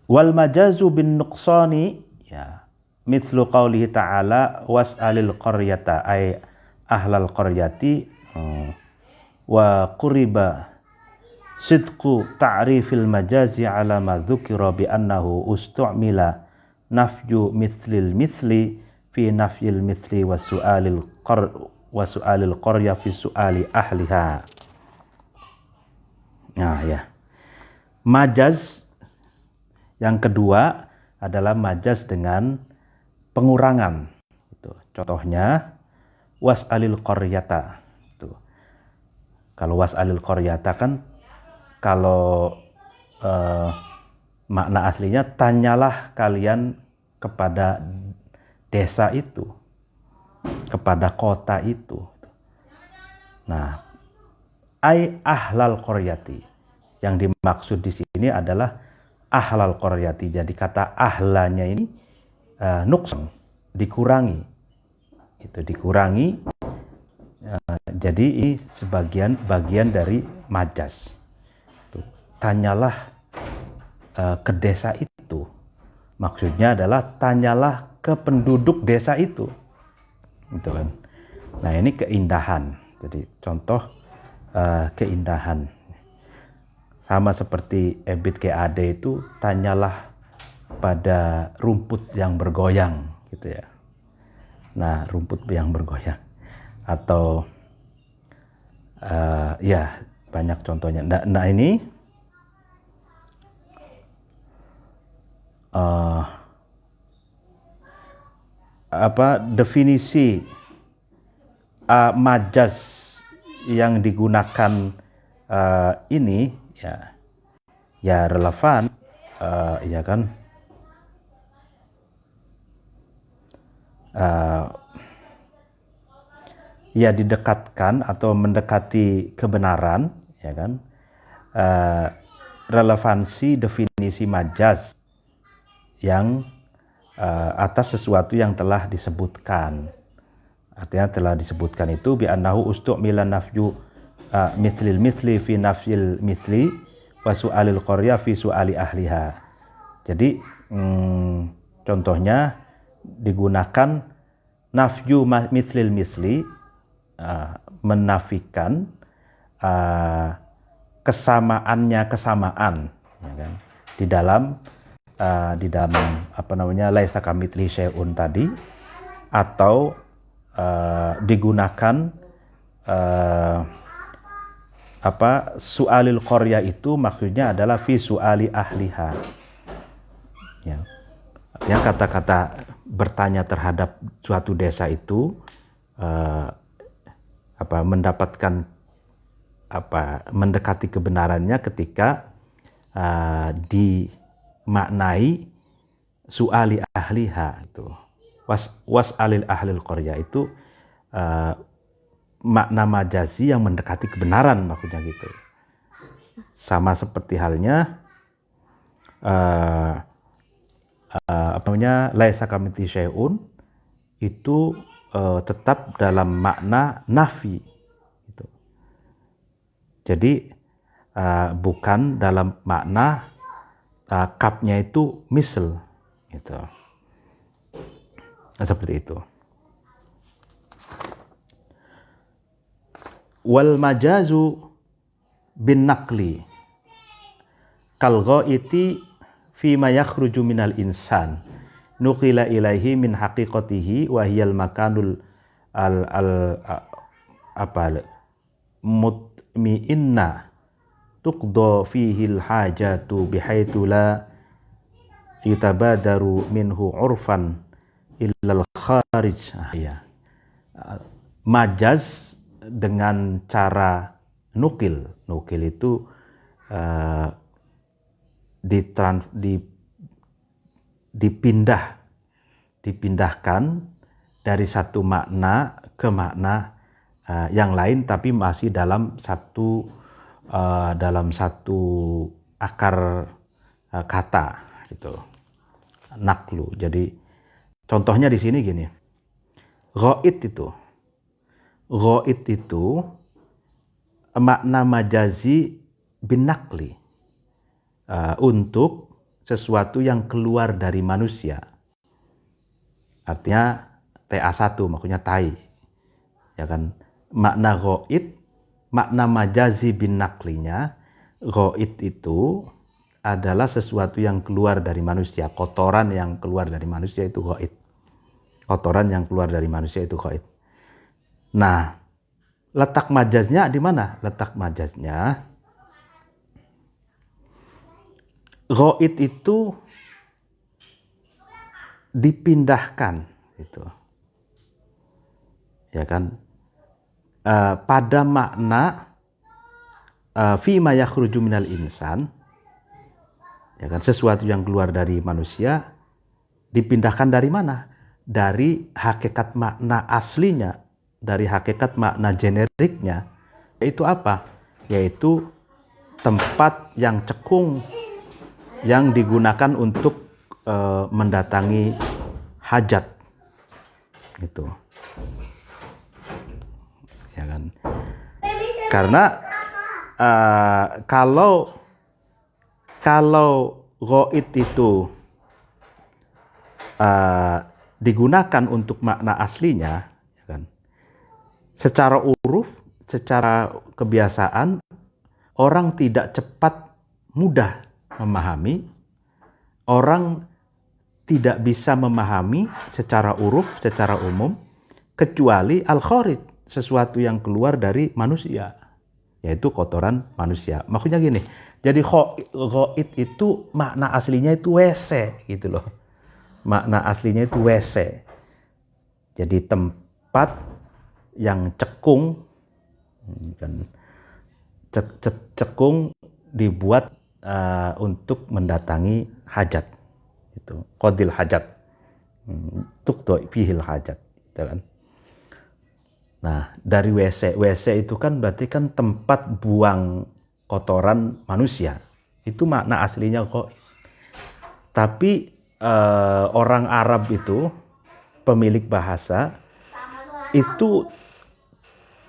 Wal majazu bin nuqsani ya mithlu qaulihi ta'ala was'alil qaryata ay ahlal qaryati wa quriba sidqu ta'rifil majazi ala ma dzukira bi annahu ustu'mila nafyu mithlil mithli fi nafyil mithli wa su'alil qarya fi su'ali ahliha. Nah ya, majaz yang kedua adalah majaz dengan pengurangan. Contohnya was'alil qaryata. Kalau was'alil qaryata kan, kalau makna aslinya tanyalah kalian kepada desa itu, kepada kota itu. Nah, ai ahlal qaryati, yang dimaksud di sini adalah ahlal qaryati. Jadi kata ahlanya ini nuksan, dikurangi. Itu dikurangi. Jadi ini bagian dari majas. Tanyalah ke desa itu. Maksudnya adalah tanyalah ke penduduk desa itu. Gitu kan. Nah, ini keindahan. Jadi contoh keindahan. Sama seperti ebit KAD itu, tanyalah pada rumput yang bergoyang gitu ya. Nah, rumput yang bergoyang. Atau ya banyak contohnya. Nah ini definisi majas yang digunakan ini ya relevan, ya kan, ya didekatkan atau mendekati kebenaran, ya kan. Relevansi definisi majas yang atas sesuatu yang telah disebutkan. Artinya telah disebutkan itu bi annahu ustu'mila nafyu mithlil mithli fi nafyil mithli wa su'alil qarya fi su'ali ahliha. Jadi contohnya digunakan nafyu mithlil misli, menafikan kesamaannya kesamaan, ya kan? Di dalam apa namanya laisa kamitslihi syai'un tadi, atau digunakan su'alil qarya itu maksudnya adalah fi su'ali ahliha, ya. Yang kata-kata bertanya terhadap suatu desa itu mendapatkan mendekati kebenarannya ketika dimaknai su'ali ahliha itu. Was'alil ahlil qarya itu makna majazi yang mendekati kebenaran, maksudnya gitu. Sama seperti halnya laisa kamitslihi syai'un itu tetap dalam makna nafi gitu. Jadi bukan dalam makna kapnya itu misl gitu. Nah, seperti itu. Wal majazu bin naqli kal ghaiti fi ma yakhruju minal insan nuqila ilaihi min haqiqatihi wa hiyal makanul mutmi'inna tuqda fihi al hajatu bihaitsu la yutabadaru minhu urfan illal kharij. Majaz dengan cara nukil itu dipindahkan dari satu makna ke makna yang lain, tapi masih dalam satu akar kata gitu, naklu. Jadi contohnya di sini gini, ghaid itu makna majazi bin nakli untuk sesuatu yang keluar dari manusia. Artinya TA1 maksudnya tai. Ya kan? Makna ghaid, makna majazi bin naklinya, ghaid itu adalah sesuatu yang keluar dari manusia, kotoran yang keluar dari manusia itu ghaid. Kotoran yang keluar dari manusia itu ghaid. Nah, letak majaznya di mana? Letak majaznya ghaid itu dipindahkan gitu. Ya kan? Pada makna fima yakhruju minal insan, ya kan, sesuatu yang keluar dari manusia dipindahkan dari mana? Dari hakikat makna aslinya, dari hakikat makna generiknya, yaitu apa? Yaitu tempat yang cekung yang digunakan untuk mendatangi hajat, gitu, ya kan? Karena kalau ghaid itu digunakan untuk makna aslinya, ya kan, secara uruf, secara kebiasaan, orang tidak cepat mudah memahami, orang tidak bisa memahami secara uruf, secara umum, kecuali al-kharij, sesuatu yang keluar dari manusia, yaitu kotoran manusia. Maksudnya gini, jadi ghaid itu makna aslinya itu WC, gitu loh. Makna aslinya itu WC. Jadi tempat yang cekung, kan, cekung dibuat untuk mendatangi hajat, itu qadil hajat, tuqdo fihil hajat, gitu kan. Nah, dari WC itu kan berarti kan tempat buang kotoran manusia, itu makna aslinya kok. Tapi orang Arab itu, pemilik bahasa, itu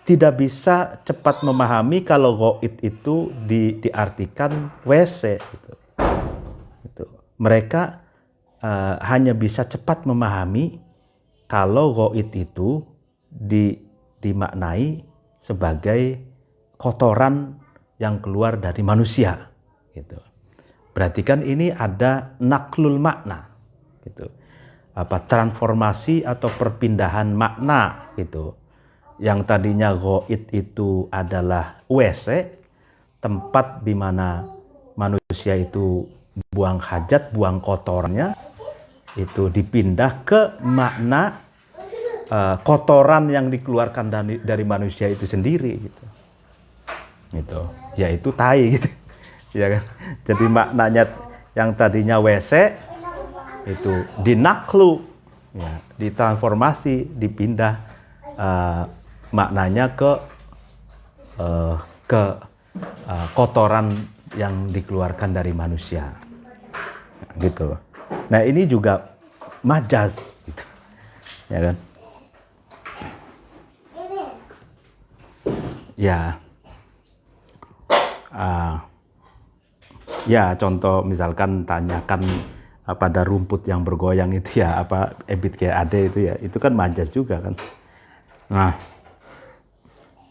tidak bisa cepat memahami kalau ghaid itu diartikan WC, gitu. Mereka hanya bisa cepat memahami kalau ghaid itu dimaknai sebagai kotoran yang keluar dari manusia, gitu. Berarti kan ini ada naklul makna, gitu. Transformasi atau perpindahan makna, gitu. Yang tadinya ghaid itu adalah WC, tempat di mana manusia itu buang hajat, buang kotornya, itu dipindah ke makna kotoran yang dikeluarkan dari manusia itu sendiri, gitu. Gitu. Yaitu tai, gitu. Ya kan? Jadi maknanya yang tadinya WC itu dinaklu, ya, ditransformasi, dipindah maknanya ke kotoran yang dikeluarkan dari manusia, gitu. Nah, ini juga majaz, gitu, ya kan? Ya, ya, contoh misalkan tanyakan pada rumput yang bergoyang itu, ya, apa ebit kayak ade itu, ya, itu kan majaz juga kan. Nah,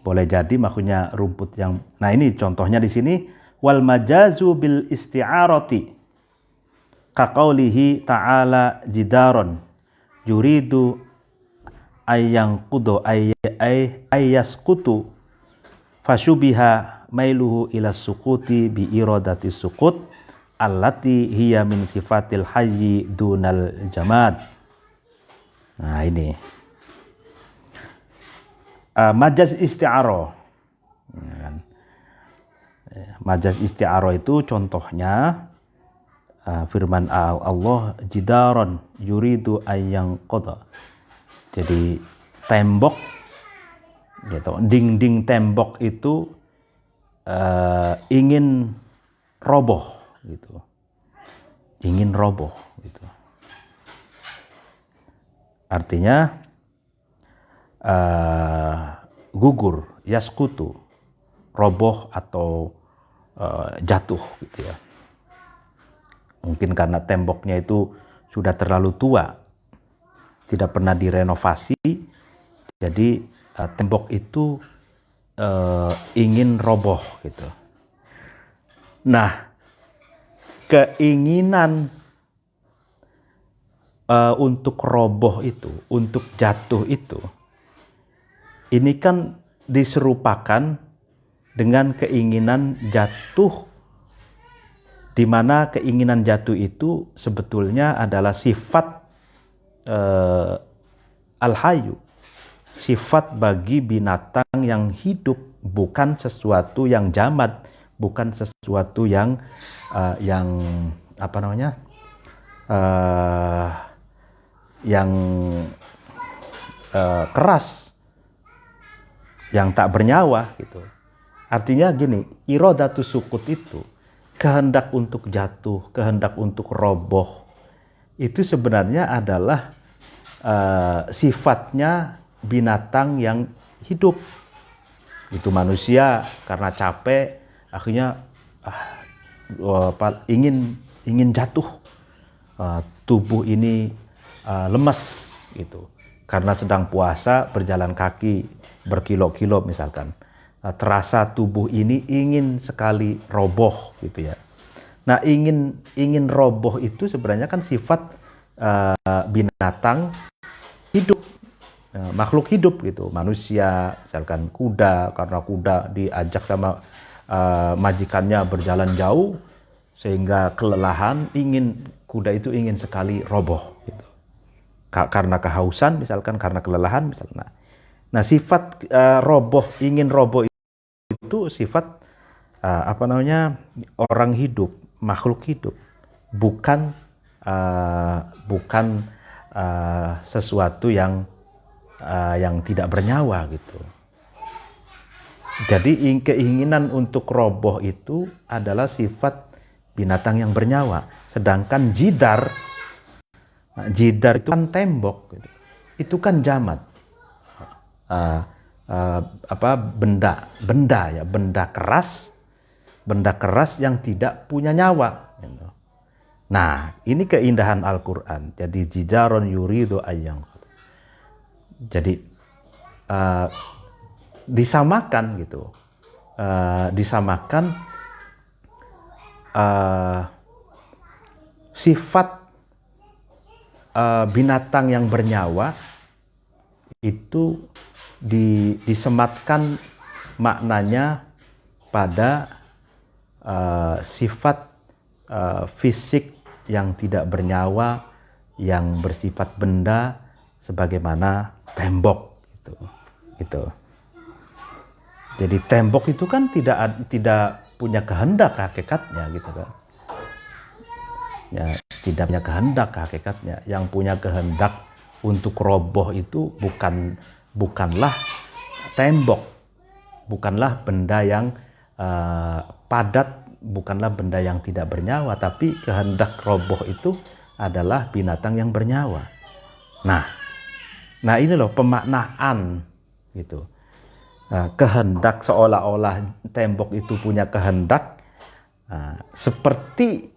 boleh jadi maksudnya rumput yang, nah ini contohnya di sini, wal majazu bil isti'arati kaqaulihi ta'ala jidaron yuridu ayyang kudo ayyaskutu fasyubiha mailuhu ila sukuti bi iradati sukut allati hiya min sifatil hayyi dunal jamad. Nah, ini majaz isti'arah, ya kan? Majaz isti'arah itu contohnya firman Allah, jidaron yuridu ayyang qada. Jadi tembok, gitu, dinding tembok itu ingin roboh, gitu. Ingin roboh, gitu. Artinya gugur, yaskutu, roboh atau jatuh, gitu ya. Mungkin karena temboknya itu sudah terlalu tua, tidak pernah direnovasi, jadi tembok itu ingin roboh, gitu. Nah, keinginan untuk roboh itu, untuk jatuh itu, ini kan diserupakan dengan keinginan jatuh, di mana keinginan jatuh itu sebetulnya adalah sifat al-hayyu, sifat bagi binatang yang hidup, bukan sesuatu yang jamad, bukan sesuatu yang apa namanya, yang keras, yang tak bernyawa gitu. Artinya gini, irodatus sukut itu kehendak untuk jatuh, kehendak untuk roboh, itu sebenarnya adalah sifatnya binatang yang hidup. Itu manusia karena capek akhirnya ingin jatuh, tubuh ini lemas gitu. Karena sedang puasa, berjalan kaki berkilo-kilo misalkan, terasa tubuh ini ingin sekali roboh gitu ya. Nah, ingin roboh itu sebenarnya kan sifat binatang hidup, makhluk hidup gitu. Manusia, misalkan kuda, karena kuda diajak sama majikannya berjalan jauh sehingga kelelahan, kuda itu ingin sekali roboh gitu. Karena kehausan misalkan, karena kelelahan misalnya. Nah, sifat ingin roboh itu sifat orang hidup, makhluk hidup, bukan sesuatu yang tidak bernyawa gitu. Jadi keinginan untuk roboh itu adalah sifat binatang yang bernyawa. Sedangkan jidar itu kan tembok gitu. Itu kan jamad. Benda keras yang tidak punya nyawa gitu. Nah, ini keindahan Al-Qur'an. Jadi jidaron yuridu ayyang. Jadi disamakan gitu. Disamakan sifat binatang yang bernyawa itu disematkan maknanya pada sifat fisik yang tidak bernyawa, yang bersifat benda, sebagaimana tembok gitu. Jadi tembok itu kan tidak punya kehendak hakikatnya gitu kan. Ya, tidak punya kehendak hakikatnya. Yang punya kehendak untuk roboh itu bukanlah tembok, bukanlah benda yang padat, bukanlah benda yang tidak bernyawa, tapi kehendak roboh itu adalah binatang yang bernyawa. Nah ini loh pemaknaan gitu. Kehendak, seolah-olah tembok itu punya kehendak, seperti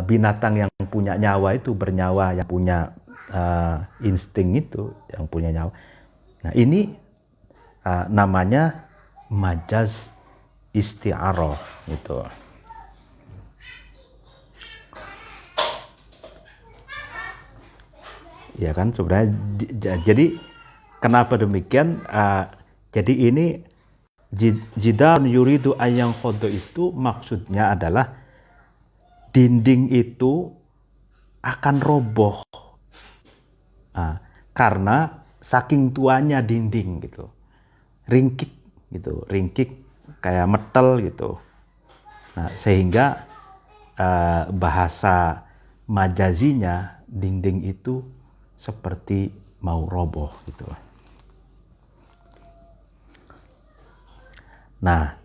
binatang yang punya nyawa itu bernyawa, yang punya insting itu yang punya nyawa. Nah ini namanya majaz isti'arah gitu. Ya kan sebenarnya. Jadi kenapa demikian? Jadi ini jidar yuridu ayyang khodo itu maksudnya adalah dinding itu akan roboh karena saking tuanya dinding gitu, ringkik kayak metal gitu. Nah, sehingga bahasa majazinya dinding itu seperti mau roboh gitu. Nah,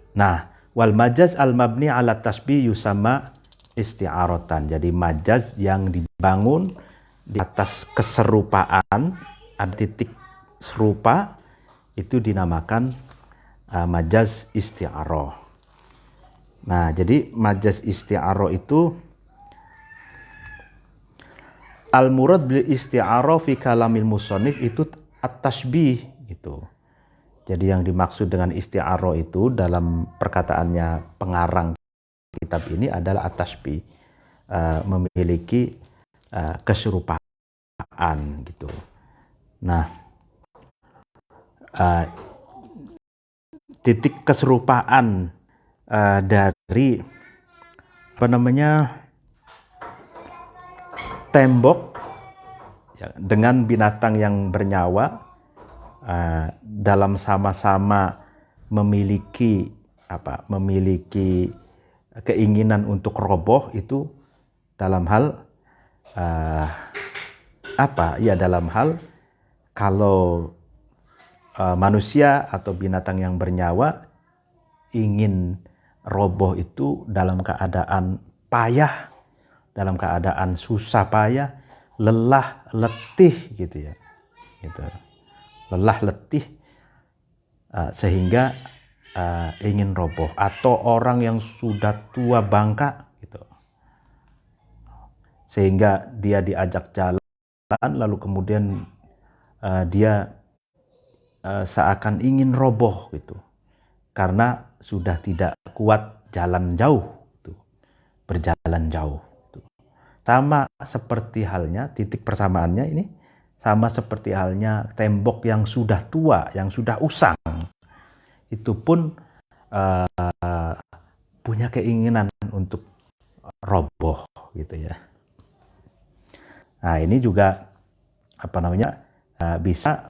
wal majaz al mabni ala tasbih yusama isti'aratan. Jadi majaz yang dibangun di atas keserupaan, ada titik serupa, itu dinamakan majaz isti'arah. Nah, jadi majaz isti'arah itu al-murad bil isti'arah fi kalamil musannif itu at-tashbih gitu. Jadi yang dimaksud dengan isti'arah itu dalam perkataannya pengarang kitab ini adalah at-tashbih, memiliki keserupaan gitu. Nah, titik keserupaan dari tembok ya, dengan binatang yang bernyawa dalam sama-sama memiliki keinginan untuk roboh itu dalam hal dalam hal kalau manusia atau binatang yang bernyawa ingin roboh itu dalam keadaan payah, dalam keadaan susah payah, lelah, letih gitu ya. Gitu. Lelah, letih sehingga ingin roboh, atau orang yang sudah tua bangka gitu. Sehingga dia diajak jalan lalu kemudian dia seakan ingin roboh gitu. Karena sudah tidak kuat jalan jauh, berjalan jauh. Sama seperti halnya, titik persamaannya ini sama seperti halnya tembok yang sudah tua, yang sudah usang, itu pun punya keinginan untuk roboh gitu ya. Nah ini juga bisa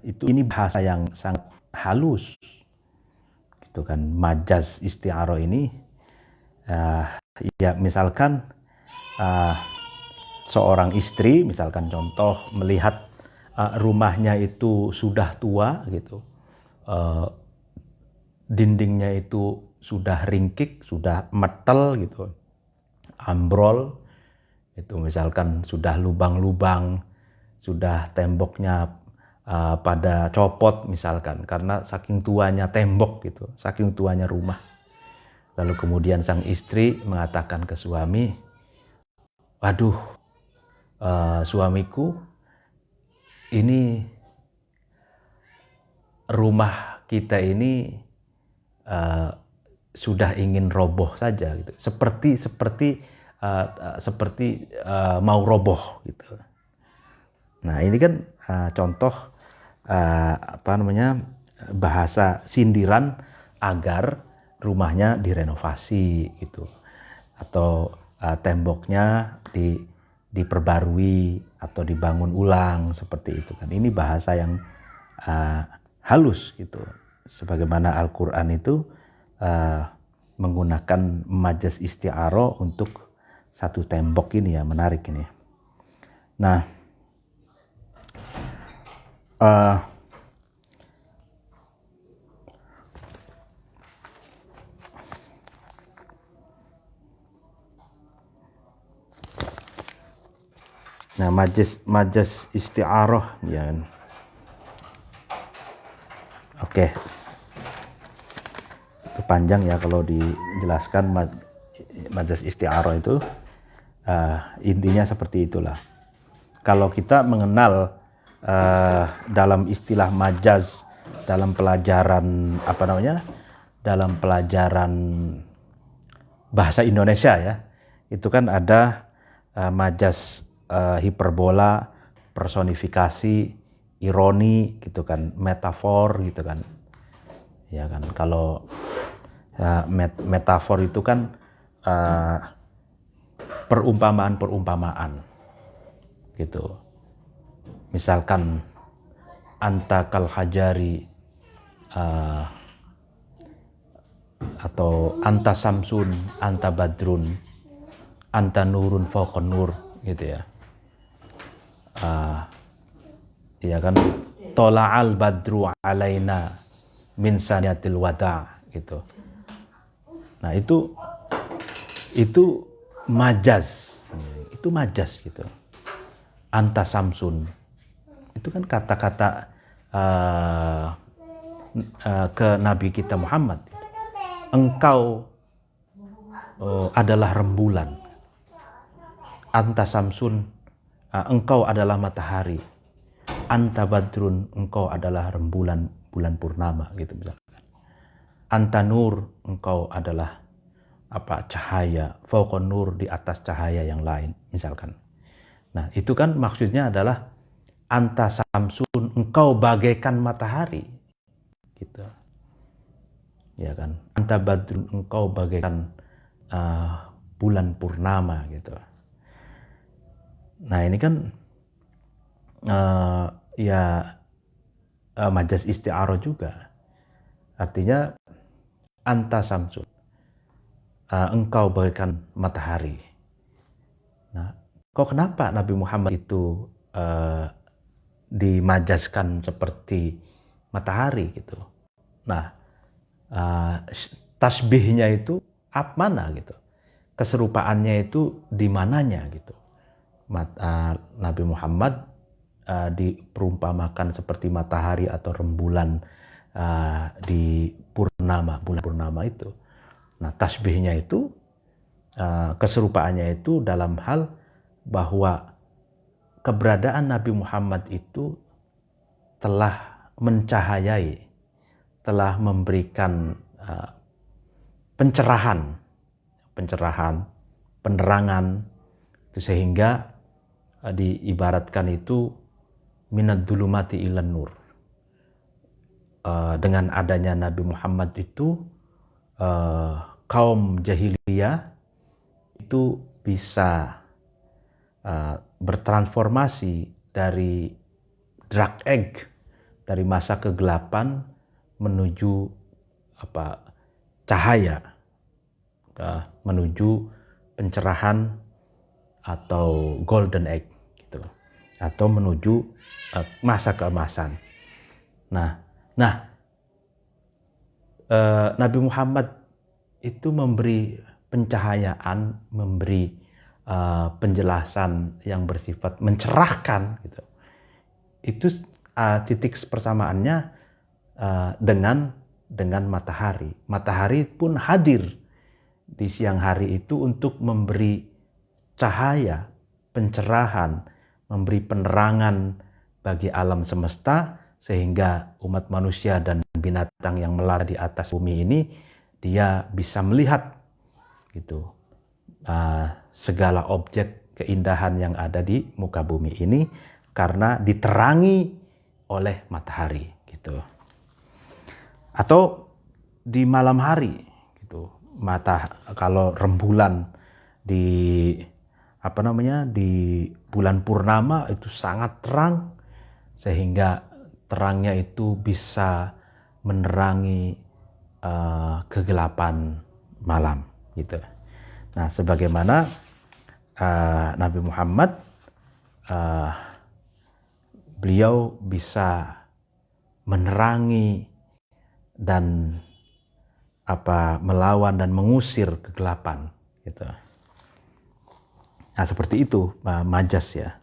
ini bahasa yang sangat halus gitu kan. Majaz isti'arah ini ya misalkan seorang istri misalkan contoh melihat rumahnya itu sudah tua gitu, dindingnya itu sudah ringkik, sudah metel gitu, ambrol itu, misalkan sudah lubang-lubang, sudah temboknya pada copot misalkan karena saking tuanya tembok gitu, saking tuanya rumah. Lalu kemudian sang istri mengatakan ke suami, waduh suamiku, ini rumah kita ini sudah ingin roboh saja gitu, seperti mau roboh gitu. Nah ini kan contoh bahasa sindiran agar rumahnya direnovasi gitu, atau temboknya diperbarui atau dibangun ulang seperti itu kan. Ini bahasa yang halus gitu, sebagaimana Al-Quran itu menggunakan majaz isti'arah untuk satu tembok ini ya, menarik ini. Nah majaz isti'arah ya. Oke. Itu panjang ya kalau dijelaskan majaz isti'arah itu. Intinya seperti itulah. Kalau kita mengenal dalam istilah majaz dalam pelajaran dalam pelajaran bahasa Indonesia ya, itu kan ada majaz hiperbola, personifikasi, ironi gitu kan, metafor gitu kan. Ya kan, kalau metafor itu kan perumpamaan gitu. Misalkan anta kal hajari atau anta samsun, anta badrun, anta nurun fawqan nur gitu ya. Ya kan, tola'al badru alaina min saniyatil wada gitu. Nah itu majaz, itu majaz gitu. Anta samsun itu kan kata-kata ke Nabi kita Muhammad. Engkau adalah rembulan. Anta samsun, engkau adalah matahari. Anta badrun, engkau adalah rembulan, bulan purnama gitu misalkan. Anta nur, engkau adalah cahaya, fauqan nur, di atas cahaya yang lain misalkan. Nah itu kan maksudnya adalah anta samsun, engkau bagaikan matahari gitu ya kan. Anta badrun, engkau bagaikan bulan purnama gitu. Nah ini kan ya majas isti'arah juga. Artinya anta samsun, engkau bagaikan matahari. Nah, kok kenapa Nabi Muhammad itu dimajaskan seperti matahari gitu? Nah, tasbihnya itu mana gitu? Keserupaannya itu di mananya gitu? Nabi Muhammad diperumpamakan seperti matahari atau rembulan di bulan purnama itu. Nah, tasbihnya itu keserupaannya itu dalam hal bahwa keberadaan Nabi Muhammad itu telah mencahayai, telah memberikan pencerahan, penerangan, itu sehingga diibaratkan itu minad dzulumati ilan nur. Dengan adanya Nabi Muhammad itu kaum jahiliyah itu bisa bertransformasi dari dark age, dari masa kegelapan menuju cahaya, menuju pencerahan atau golden age gitu, atau menuju masa keemasan. Nah, Nabi Muhammad itu memberi pencahayaan, memberi penjelasan yang bersifat mencerahkan gitu. Itu titik persamaannya dengan matahari. Matahari pun hadir di siang hari itu untuk memberi cahaya, pencerahan, memberi penerangan bagi alam semesta, sehingga umat manusia dan binatang yang melara di atas bumi ini dia bisa melihat gitu segala objek keindahan yang ada di muka bumi ini karena diterangi oleh matahari gitu. Atau di malam hari gitu, kalau rembulan di di bulan purnama itu sangat terang, sehingga terangnya itu bisa menerangi kegelapan malam gitu. Nah, sebagaimana Nabi Muhammad beliau bisa menerangi dan melawan dan mengusir kegelapan gitu. Nah, seperti itu majas ya.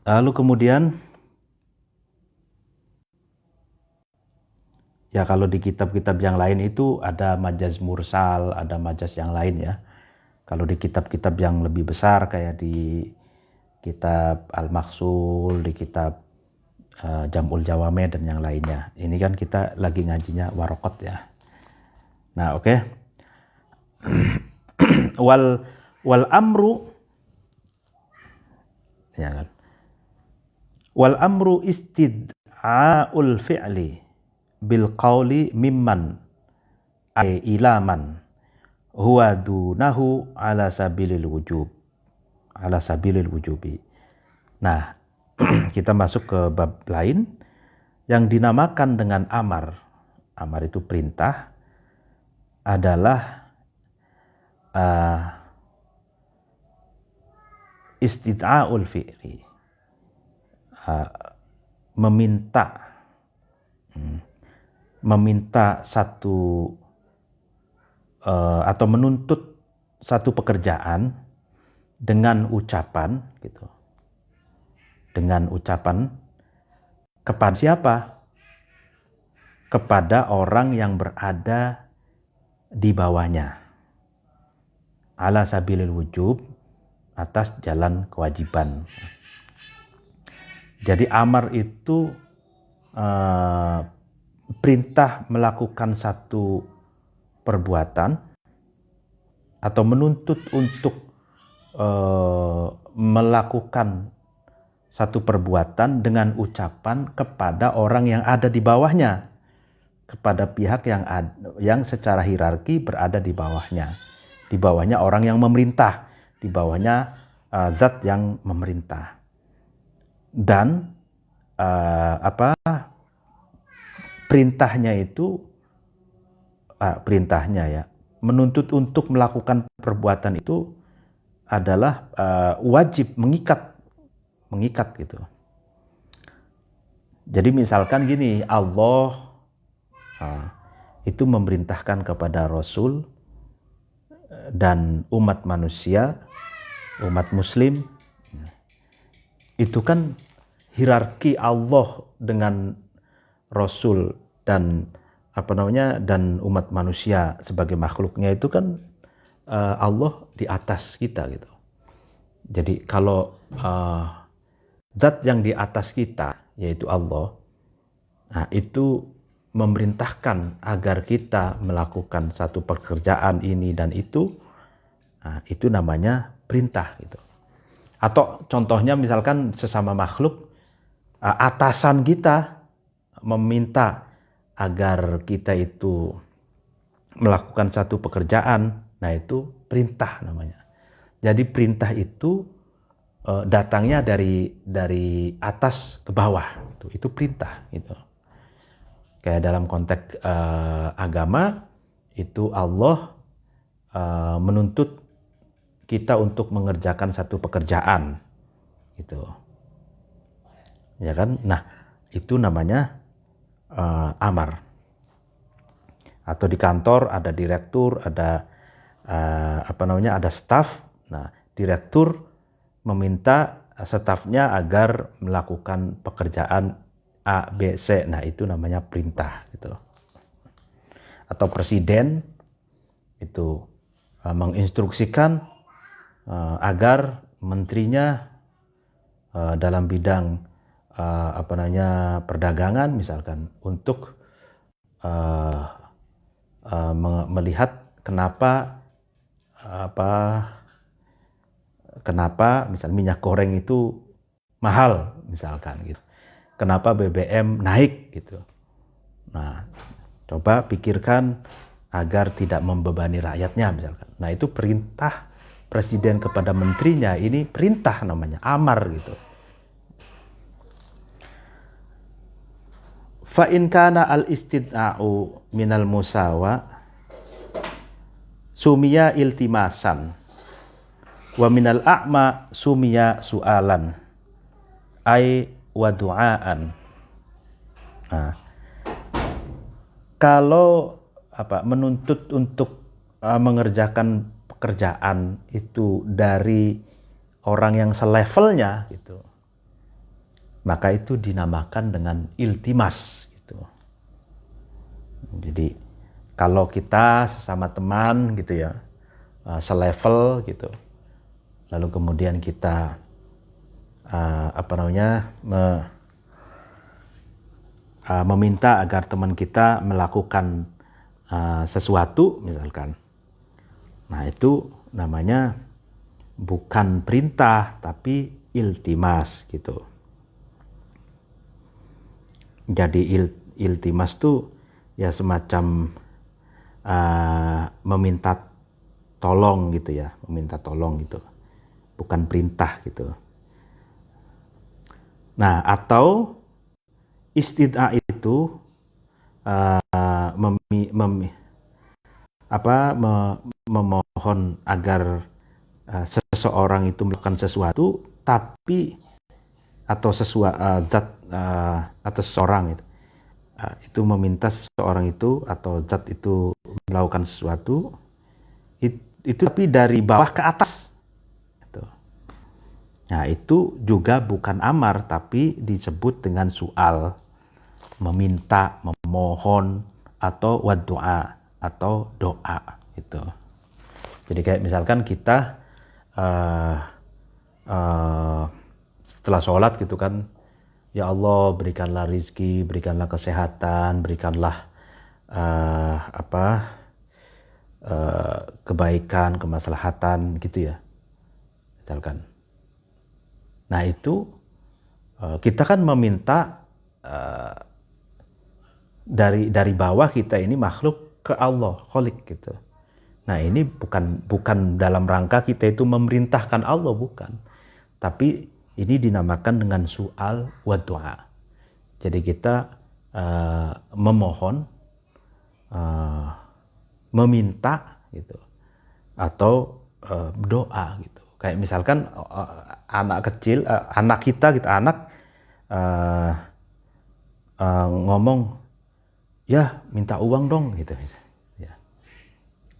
Lalu kemudian ya, kalau di kitab-kitab yang lain itu ada majaz mursal, ada majaz yang lain ya. Kalau di kitab-kitab yang lebih besar kayak di kitab Al-Maksul, di kitab Jam'ul Jawame dan yang lainnya. Ini kan kita lagi ngajinya Waraqat ya. Nah, oke. wal amru ya kan. Wal amru istid'aul fi'li bil qawli mimman ay ilaman huwa dunahu ala sabilil wujubi. Nah, kita masuk ke bab lain yang dinamakan dengan amar. Amar itu perintah, adalah istid'aul fi'li, meminta satu atau menuntut satu pekerjaan dengan ucapan gitu. Dengan ucapan kepada siapa? Kepada orang yang berada di bawahnya. Ala sabilil wujub, atas jalan kewajiban. Jadi amar itu perintah melakukan satu perbuatan atau menuntut untuk melakukan satu perbuatan dengan ucapan kepada orang yang ada di bawahnya. kepada pihak yang secara hierarki berada di bawahnya. Di bawahnya orang yang memerintah, di bawahnya zat yang memerintah. Dan perintahnya ya, menuntut untuk melakukan perbuatan itu adalah wajib, mengikat gitu. Jadi misalkan gini, Allah itu memerintahkan kepada Rasul dan umat manusia, umat Muslim, itu kan hierarki Allah dengan Rasul dan dan umat manusia sebagai makhluknya itu kan Allah di atas kita gitu. Jadi kalau zat yang di atas kita yaitu Allah, nah itu memerintahkan agar kita melakukan satu pekerjaan ini dan itu, nah itu namanya perintah gitu. Atau contohnya misalkan sesama makhluk, atasan kita meminta agar kita itu melakukan satu pekerjaan, nah itu perintah namanya. Jadi perintah itu datangnya dari atas ke bawah, itu perintah gitu. Kayak dalam konteks agama itu Allah menuntut kita untuk mengerjakan satu pekerjaan gitu, ya kan? Nah itu namanya amar. Atau di kantor ada direktur, ada ada staf. Nah direktur meminta stafnya agar melakukan pekerjaan A, B, C. Nah itu namanya perintah gitu. Atau presiden itu menginstruksikan agar menterinya dalam bidang perdagangan misalkan untuk melihat kenapa misal minyak goreng itu mahal misalkan gitu. Kenapa BBM naik gitu. Nah, coba pikirkan agar tidak membebani rakyatnya misalkan. Nah, itu perintah presiden kepada menterinya, ini perintah namanya, amar gitu. Fa in kana al istid'a'u minal musawa sumiya iltimasan wa minal a'ma sumiya su'alan ay wa du'aan. Nah, kalau menuntut untuk mengerjakan pekerjaan itu dari orang yang selevelnya gitu, maka itu dinamakan dengan iltimas gitu. Jadi kalau kita sesama teman gitu ya, selevel gitu, lalu kemudian kita meminta agar teman kita melakukan sesuatu misalkan, nah itu namanya bukan perintah tapi iltimas gitu. Jadi iltimas tuh ya semacam meminta tolong gitu ya, meminta tolong gitu, bukan perintah gitu. Nah, atau istid'a itu memohon agar seseorang itu melakukan sesuatu, tapi atau zat atau seseorang itu meminta seseorang itu atau zat itu melakukan sesuatu itu tapi dari bawah ke atas. Nah itu juga bukan amar tapi disebut dengan su'al, meminta, memohon atau waddu'a atau doa gitu. Jadi kayak misalkan kita setelah sholat gitu kan, ya Allah berikanlah rizki, berikanlah kesehatan, berikanlah kebaikan, kemaslahatan gitu ya misalkan. Nah itu kita kan meminta dari bawah kita ini makhluk ke Allah, kholik gitu. Nah ini bukan dalam rangka kita itu memerintahkan Allah, bukan. Tapi ini dinamakan dengan su'al wa du'a. Jadi kita memohon, meminta gitu, atau doa gitu. Kayak misalkan anak kecil, anak kita gitu, anak ngomong, ya minta uang dong gitu.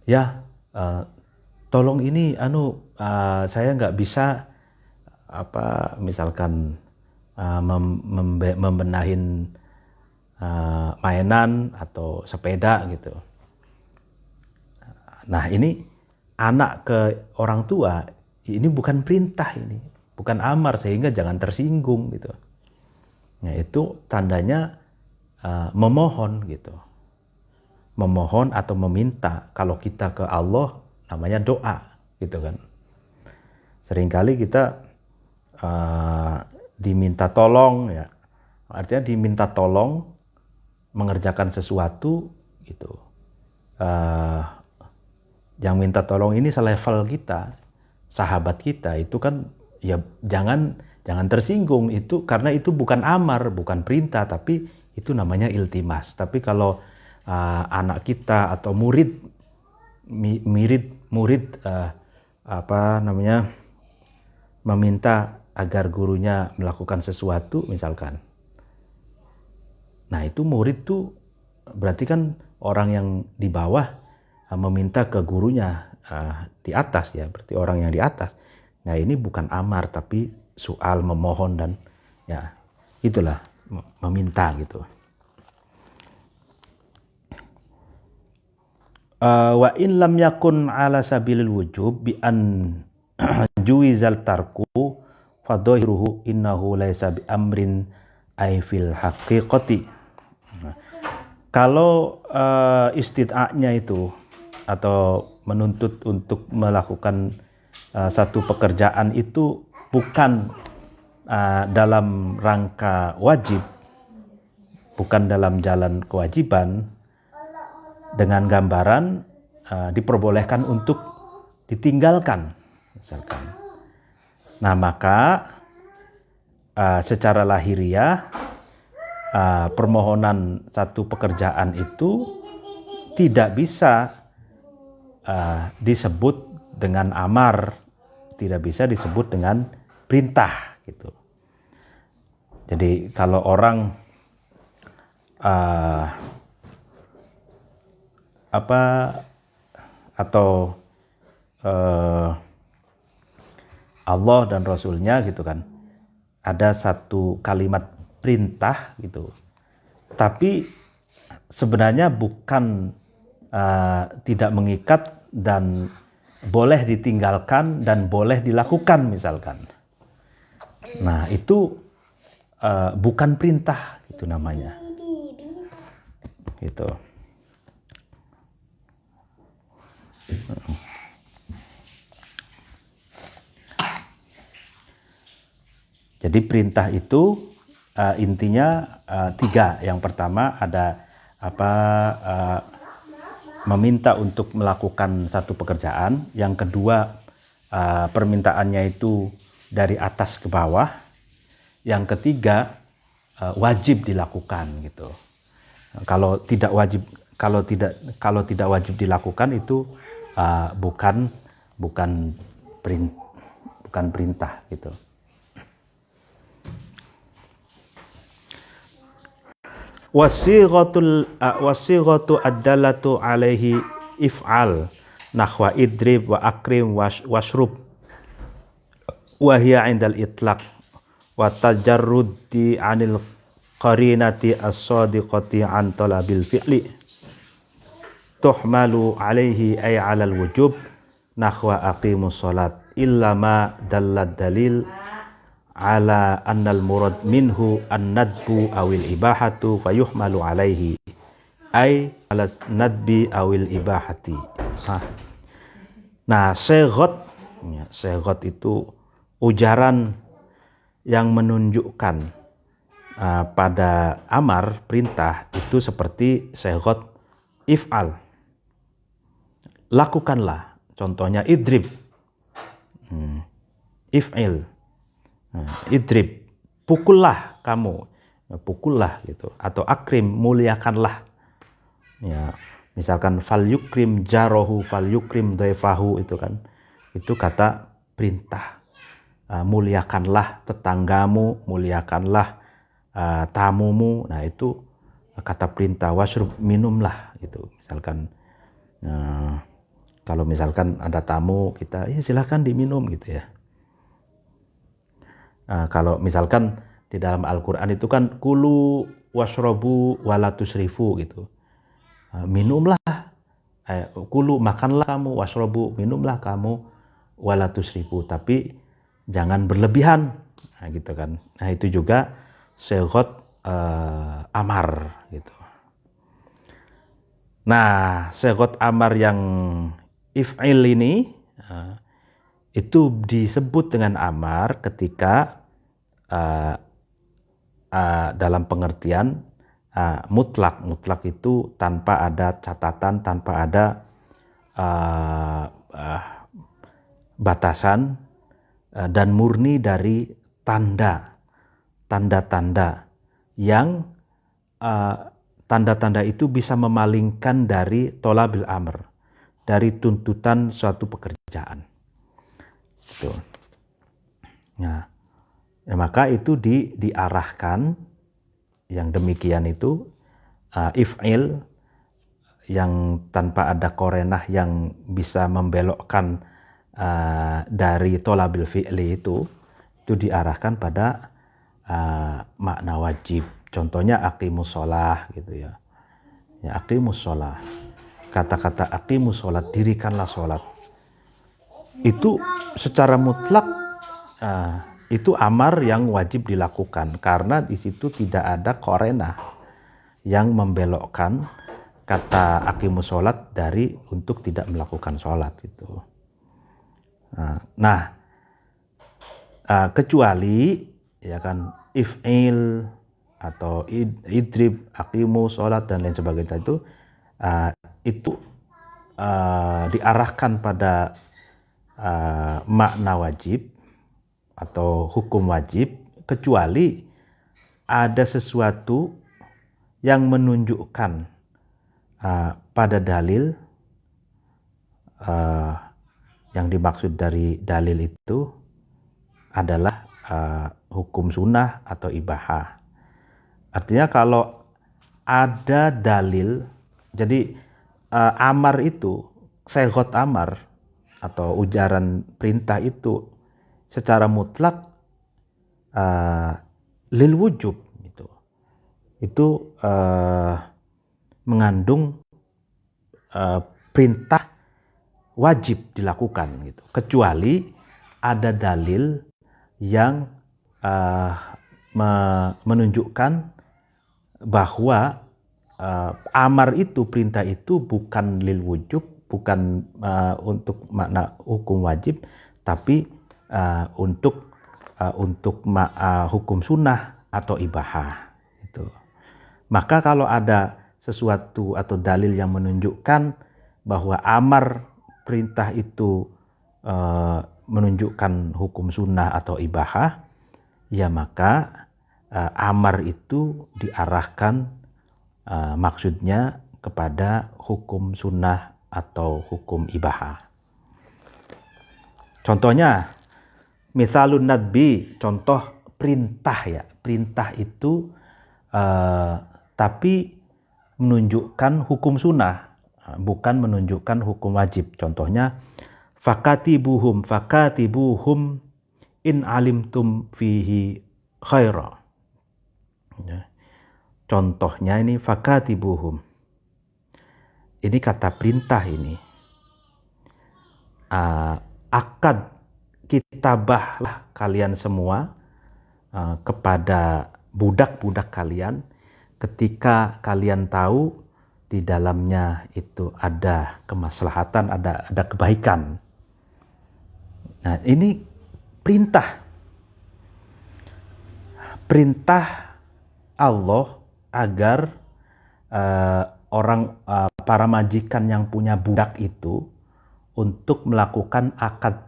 Ya, tolong ini saya nggak bisa misalkan membenahin mainan atau sepeda gitu. Nah ini anak ke orang tua ini bukan perintah, ini bukan amar, sehingga jangan tersinggung gitu. Nah itu tandanya memohon gitu. Memohon atau meminta. Kalau kita ke Allah namanya doa gitu kan. Seringkali kita diminta tolong ya. Artinya diminta tolong mengerjakan sesuatu gitu. Yang minta tolong ini selevel kita, sahabat kita, itu kan ya jangan tersinggung itu, karena itu bukan amar, bukan perintah, tapi itu namanya iltimas. Tapi kalau anak kita atau murid meminta agar gurunya melakukan sesuatu misalkan. Nah itu murid tuh berarti kan orang yang di bawah meminta ke gurunya di atas ya, berarti orang yang di atas. Nah ini bukan amar tapi soal memohon dan ya itulah meminta gitu. Wa in lam yakun ala sabilil wujub bi an juizal tarku fadhahiruhu innahu laisa bi amrin ay fil haqiqati. Kalau istid'a'nya itu atau menuntut untuk melakukan satu pekerjaan itu bukan dalam rangka wajib, bukan dalam jalan kewajiban, dengan gambaran diperbolehkan untuk ditinggalkan misalkan. Nah maka secara lahiriah permohonan satu pekerjaan itu tidak bisa disebut dengan amar, tidak bisa disebut dengan perintah gitu. Jadi kalau orang Allah dan Rasulnya gitu kan, ada satu kalimat perintah gitu, tapi sebenarnya bukan tidak mengikat dan boleh ditinggalkan dan boleh dilakukan misalkan. Nah itu bukan perintah itu namanya gitu. Jadi perintah itu intinya tiga. Yang pertama ada meminta untuk melakukan satu pekerjaan. Yang kedua permintaannya itu dari atas ke bawah. Yang ketiga wajib dilakukan gitu. Kalau tidak wajib dilakukan itu bukan perintah gitu. Wasighatu ad-dallatu alaihi if'al nahwa idrib wa akrim washrub wa hiya 'indal itlaq wa tajarrudi 'anil qarinati as-sadiqati 'an talabil fi'li tuhmalu alaihi ay 'alal wujub nahwa aqimus shalat illa ma dallad dalil ala annal murad minhu an-nadbu awil ibahatu fayuhmalu alaihi ay ala nadbi awil ibahati. Nah seghot itu ujaran yang menunjukkan pada amar perintah itu seperti segot if'al, lakukanlah. Contohnya idrib, if'il, idrib, pukullah kamu, pukullah gitu. Atau akrim, muliakanlah. Ya, misalkan fal yukrim jarohu fal yukrim daifahu, itu kan, itu kata perintah. Muliakanlah tetanggamu, muliakanlah tamumu. Nah, itu kata perintah. Wasrub, minumlah gitu. Misalkan kalau misalkan ada tamu kita, ya silahkan diminum gitu ya. Kalau misalkan di dalam Al-Quran itu kan kulu wasrobu wala tusrifu gitu. Minumlah, kulu makanlah kamu, wasrobu minumlah kamu, wala tusrifu, tapi jangan berlebihan. Nah, gitu kan. Nah, itu juga segot amar gitu. Nah, segot amar yang if'il ini itu disebut dengan amar ketika dalam pengertian mutlak. Mutlak itu tanpa ada catatan, tanpa ada batasan, dan murni dari tanda-tanda yang tanda-tanda itu bisa memalingkan dari tolabil amr, dari tuntutan suatu pekerjaan. Gitu. Nah, ya, maka itu diarahkan yang demikian itu if'il yang tanpa ada korenah yang bisa membelokkan dari tolabil fi'li itu diarahkan pada makna wajib. Contohnya aqimus sholah gitu ya. Ya, aqimus sholah. Kata-kata aqimus sholat, dirikanlah sholat. Itu secara mutlak itu amar yang wajib dilakukan karena di situ tidak ada korenah yang membelokkan kata aqimus sholat dari untuk tidak melakukan sholat gitu. Nah, kecuali ya kan if'il atau idrib, aqimus sholat dan lain sebagainya itu diarahkan pada makna wajib atau hukum wajib, kecuali ada sesuatu yang menunjukkan pada dalil, yang dimaksud dari dalil itu adalah hukum sunnah atau ibahah. Artinya kalau ada dalil, jadi amar itu, segot amar atau ujaran perintah itu secara mutlak lil wujub gitu. Itu mengandung perintah wajib dilakukan gitu. Kecuali ada dalil yang menunjukkan bahwa amar itu, perintah itu bukan lil wujub, bukan untuk makna hukum wajib, tapi untuk hukum sunnah atau ibahah gitu. Maka kalau ada sesuatu atau dalil yang menunjukkan bahwa amar perintah itu menunjukkan hukum sunnah atau ibahah, ya maka amar itu diarahkan maksudnya kepada hukum sunnah atau hukum ibahah. Contohnya, misalun nadbi, contoh perintah ya. Perintah itu tapi menunjukkan hukum sunnah, bukan menunjukkan hukum wajib. Contohnya, fakatibuhum in alimtum fihi khaira. Ya. Contohnya ini fakatibuhum. Ini kata perintah ini. Akad kitabahlah kalian semua kepada budak-budak kalian ketika kalian tahu di dalamnya itu ada kemaslahatan, ada kebaikan. Nah, ini perintah Allah agar para majikan yang punya budak itu untuk melakukan akad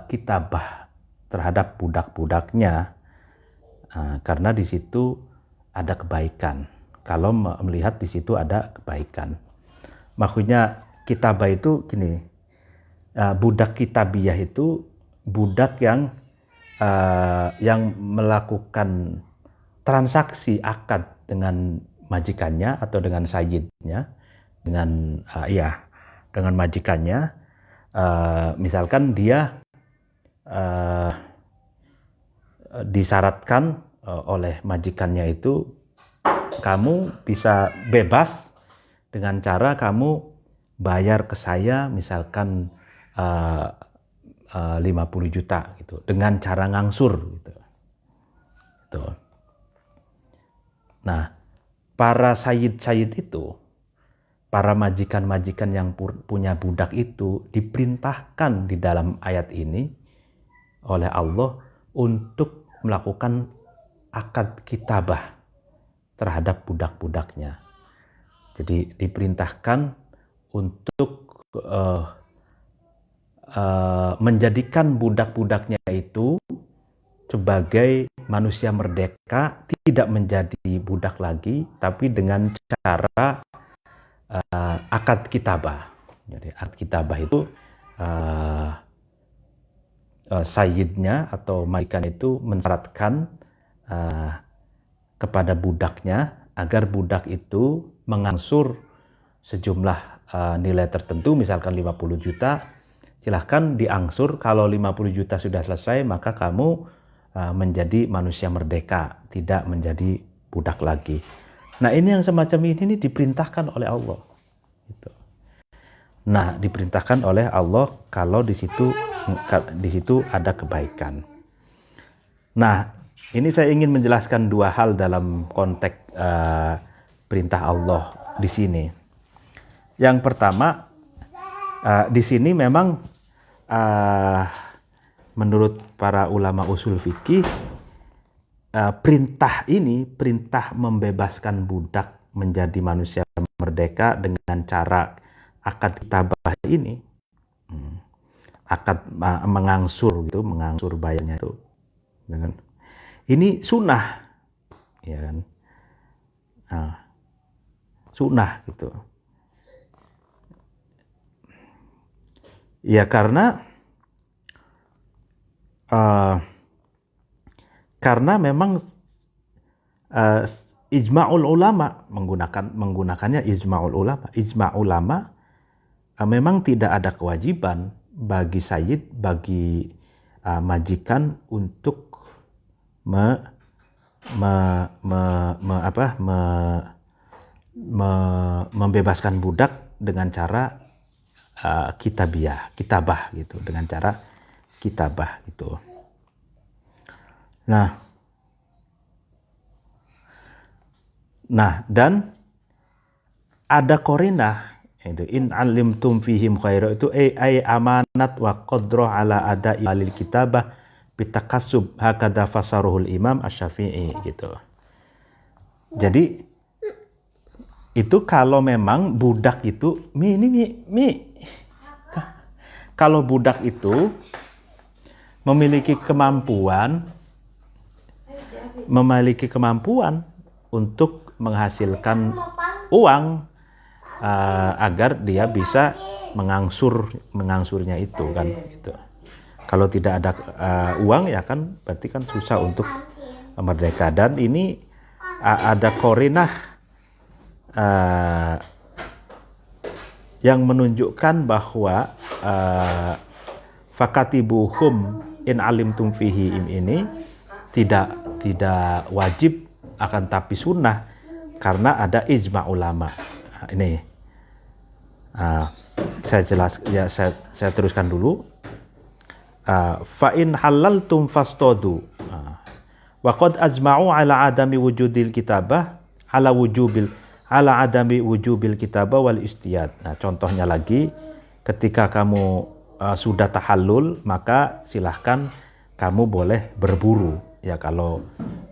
kitabah terhadap budak-budaknya, karena di situ ada kebaikan. Kalau melihat di situ ada kebaikan, maksudnya kitabah itu gini, budak kitabiyah itu budak yang melakukan transaksi akad dengan majikannya atau dengan sayyidnya, dengan dengan majikannya. Misalkan dia disyaratkan oleh majikannya itu, kamu bisa bebas dengan cara kamu bayar ke saya misalkan 50 juta gitu, dengan cara ngangsur gitu. Nah, para sayyid-sayyid itu, para majikan-majikan yang punya budak itu diperintahkan di dalam ayat ini oleh Allah untuk melakukan akad kitabah terhadap budak-budaknya. Jadi diperintahkan untuk menjadikan budak-budaknya itu sebagai manusia merdeka, tidak menjadi budak lagi, tapi dengan cara akad kitabah. Jadi akad kitabah itu sayyidnya atau majikan itu mensyaratkan kepada budaknya agar budak itu mengangsur sejumlah nilai tertentu, misalkan 50 juta, silahkan diangsur. Kalau 50 juta sudah selesai, maka kamu menjadi manusia merdeka, tidak menjadi budak lagi. Nah, ini yang semacam ini diperintahkan oleh Allah. Gitu. Nah, diperintahkan oleh Allah kalau di situ ada kebaikan. Nah, ini saya ingin menjelaskan dua hal dalam konteks perintah Allah di sini. Yang pertama, di sini memang menurut para ulama usul fikih, perintah membebaskan budak menjadi manusia merdeka dengan cara akad kitabah ini, akad mengangsur gitu, mengangsur bayarnya itu, ini sunnah, ya kan? Sunnah gitu. Ya karena memang ijma'ul ulama menggunakannya ijma'ul ulama memang tidak ada kewajiban bagi sayyid, bagi majikan untuk membebaskan budak dengan cara kitabah gitu, dengan cara kitabah gitu. Nah, dan ada qarinah itu in alimtum fihim khaira, itu ay amanat wa qadrah ala ada'i alil kitabah bitakassub hakadha fasaruhul imam asy-Syafi'i gitu. Jadi itu kalau memang budak itu kalau budak itu memiliki kemampuan untuk menghasilkan uang agar dia bisa mengangsurnya itu kan gitu. Kalau tidak ada uang ya kan berarti kan susah untuk merdeka. Dan ini ada qarinah yang menunjukkan bahwa fakatibuhum in alimtum fihim ini tidak wajib, akan tapi sunnah karena ada ijma ulama. Ini saya teruskan dulu. Fa in halaltum fastodu wa qad ajma'u ala adami wujudil kitabah ala adami wujubil kitabah wal istiyad. Nah, contohnya lagi, ketika kamu sudah tahallul, maka silahkan kamu boleh berburu. ya kalau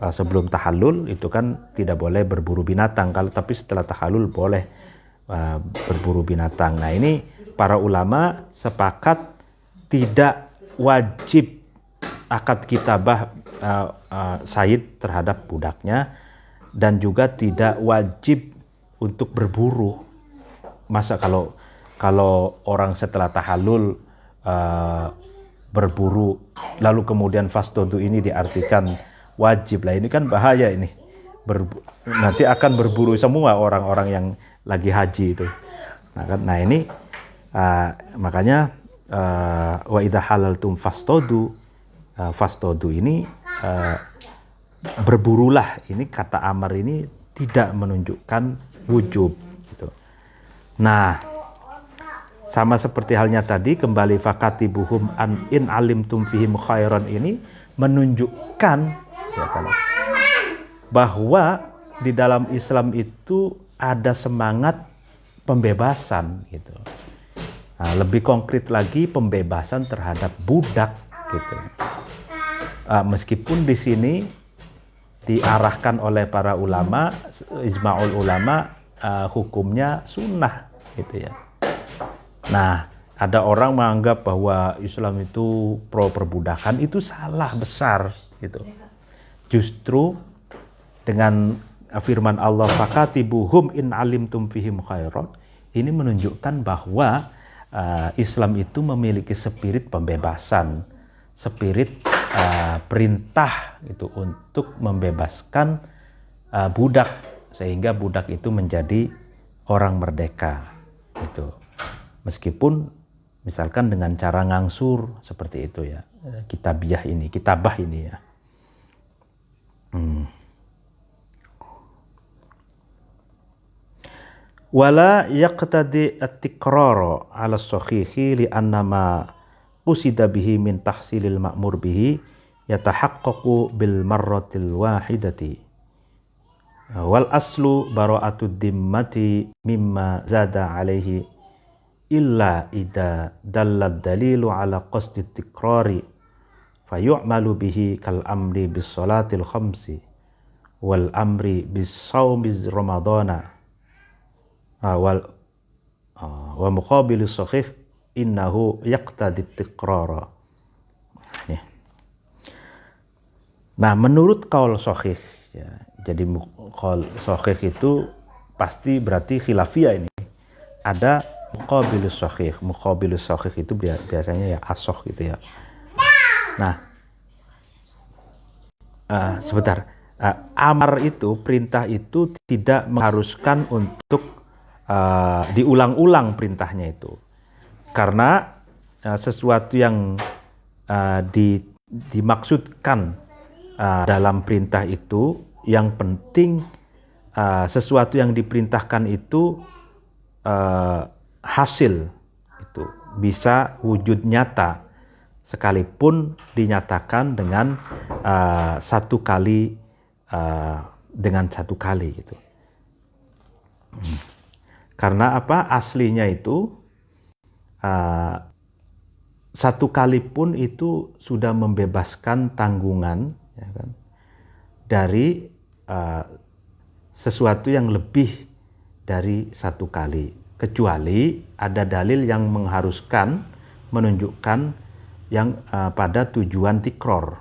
sebelum tahallul itu kan tidak boleh berburu binatang, tapi setelah tahallul boleh berburu binatang. Nah ini para ulama sepakat tidak wajib akad kitabah sayyid terhadap budaknya, dan juga tidak wajib untuk berburu. Masa kalau orang setelah tahallul berburu lalu kemudian fastodu ini diartikan wajib, lah ini kan bahaya ini. Nanti akan berburu semua orang-orang yang lagi haji itu. Nah ini makanya wa idza halaltum fastodu, fastodu ini berburulah. Ini kata amar ini tidak menunjukkan wujub gitu. Nah, sama seperti halnya tadi, kembali fakatibuhum an in alimtum fihim khairan ini menunjukkan ya, bahwa di dalam Islam itu ada semangat pembebasan gitu. Nah, lebih konkret lagi pembebasan terhadap budak gitu. Meskipun di sini diarahkan oleh para ulama, ijma'ul ulama, hukumnya sunnah gitu ya. Nah, ada orang menganggap bahwa Islam itu pro perbudakan, itu salah besar gitu. Justru dengan firman Allah fakatibuhum in alimtum fihim khairan, ini menunjukkan bahwa Islam itu memiliki spirit pembebasan, spirit perintah itu untuk membebaskan budak, sehingga budak itu menjadi orang merdeka gitu. Meskipun misalkan dengan cara ngangsur seperti itu ya, kitabah ini ya. Wala yaqtadi at-tikrara 'ala as-sahihi li annama usida bihi min tahsilil ma'mur bihi yatahaqqaqu bil marratil wahidati wal aslu bara'atud dimmati mimma zada 'alaihi illa idza dallad dalilu 'ala qasdi tikrari fayu'malu bihi kal amri bis salatil khamsi wal amri bis shaumi ramadhana wa muqabilu sahih innahu yaqtadi tikrara. Nah, menurut qaul sahih ya, jadi qaul sahih itu pasti berarti khilafiyah ini. Ada muqabilus sahih. Muqabilus sahih itu biasanya ya asoh gitu ya. Nah, sebentar. Amar itu, perintah itu tidak mengharuskan untuk diulang-ulang perintahnya itu. Karena sesuatu yang dimaksudkan dalam perintah itu, yang penting sesuatu yang diperintahkan itu hasil, itu bisa wujud nyata, sekalipun dinyatakan dengan satu kali gitu. Karena apa? Aslinya itu satu kali pun itu sudah membebaskan tanggungan ya kan, dari sesuatu yang lebih dari satu kali, kecuali ada dalil yang mengharuskan, menunjukkan yang pada tujuan tikror,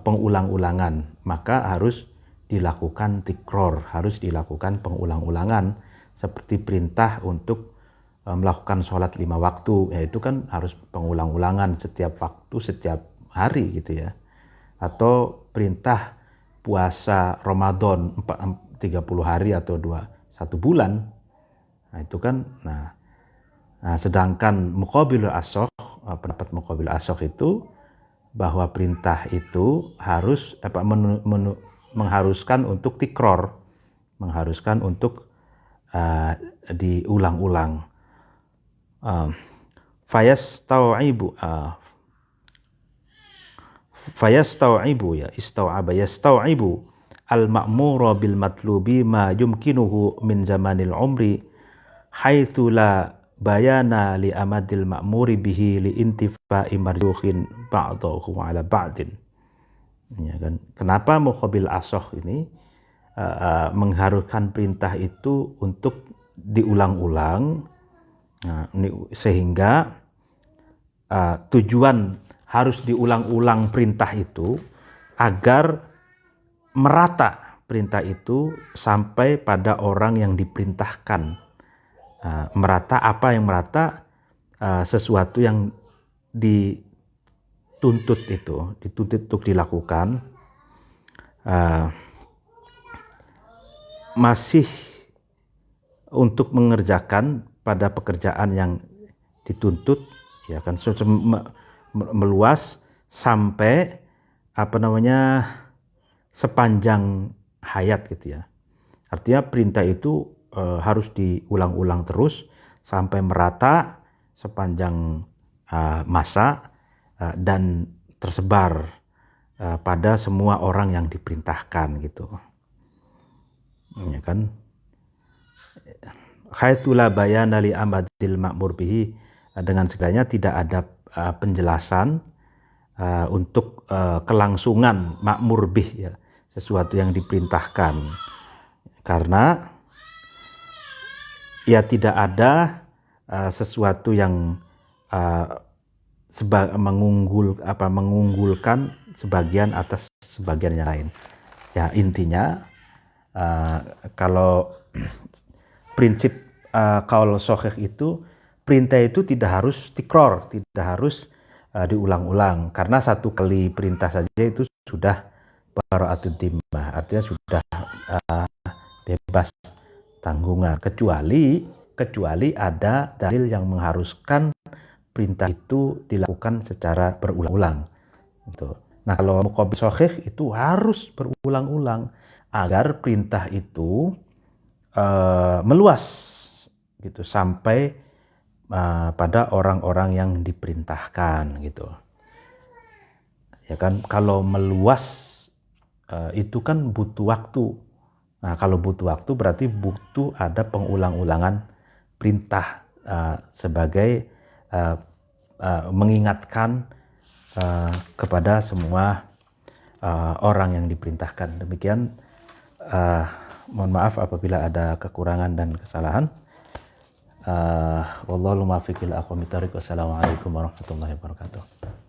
pengulang-ulangan, maka harus dilakukan tikror, harus dilakukan pengulang-ulangan, seperti perintah untuk melakukan sholat 5 waktu, yaitu kan harus pengulang-ulangan setiap waktu, setiap hari gitu ya. Atau perintah puasa Ramadan 30 hari atau 1 bulan. Nah, itu kan sedangkan muqabilul asoh, pendapat muqabilul asoh itu bahwa perintah itu harus mengharuskan untuk tikror, mengharuskan untuk diulang-ulang. Fayastau'ibu ya, istau'aba yastau'ibu al-ma'mura bil matlubi ma yumkinuhu min zamanil umri haitsu la bayana li amadil ma'muri bihi li intifa'i marjuhin ba'dahu ala ba'din. Ya kan? Kenapa muqabil asoh ini mengharuskan perintah itu untuk diulang-ulang, sehingga tujuan harus diulang-ulang perintah itu agar merata perintah itu sampai pada orang yang diperintahkan. Merata apa yang merata? Sesuatu yang dituntut untuk dilakukan masih untuk mengerjakan pada pekerjaan yang dituntut, ya kan, meluas sampai sepanjang hayat gitu ya. Artinya perintah itu harus diulang-ulang terus sampai merata sepanjang masa dan tersebar pada semua orang yang diperintahkan gitu. Ya kan? Haitsula bayana li amadil ma'mur bihi, dengan segalanya tidak ada penjelasan untuk kelangsungan ma'mur bih, ya, sesuatu yang diperintahkan, karena ya tidak ada sesuatu yang mengunggulkan sebagian atas sebagian yang lain. Ya, intinya kalau prinsip qaul shahih itu, perintah itu tidak harus tikror, tidak harus diulang-ulang, karena satu kali perintah saja itu sudah bara'atud dhimmah, artinya sudah bebas tanggungan, kecuali ada dalil yang mengharuskan perintah itu dilakukan secara berulang-ulang gitu. Nah, kalau muqabil shahih itu harus berulang-ulang agar perintah itu meluas gitu sampai pada orang-orang yang diperintahkan gitu. Ya kan, kalau meluas itu kan butuh waktu. Nah, kalau butuh waktu berarti butuh ada pengulang-ulangan perintah sebagai mengingatkan kepada semua orang yang diperintahkan. Demikian, mohon maaf apabila ada kekurangan dan kesalahan. Wallahu muwaffiq ila aqwamit thoriq. Wassalamualaikum warahmatullahi wabarakatuh.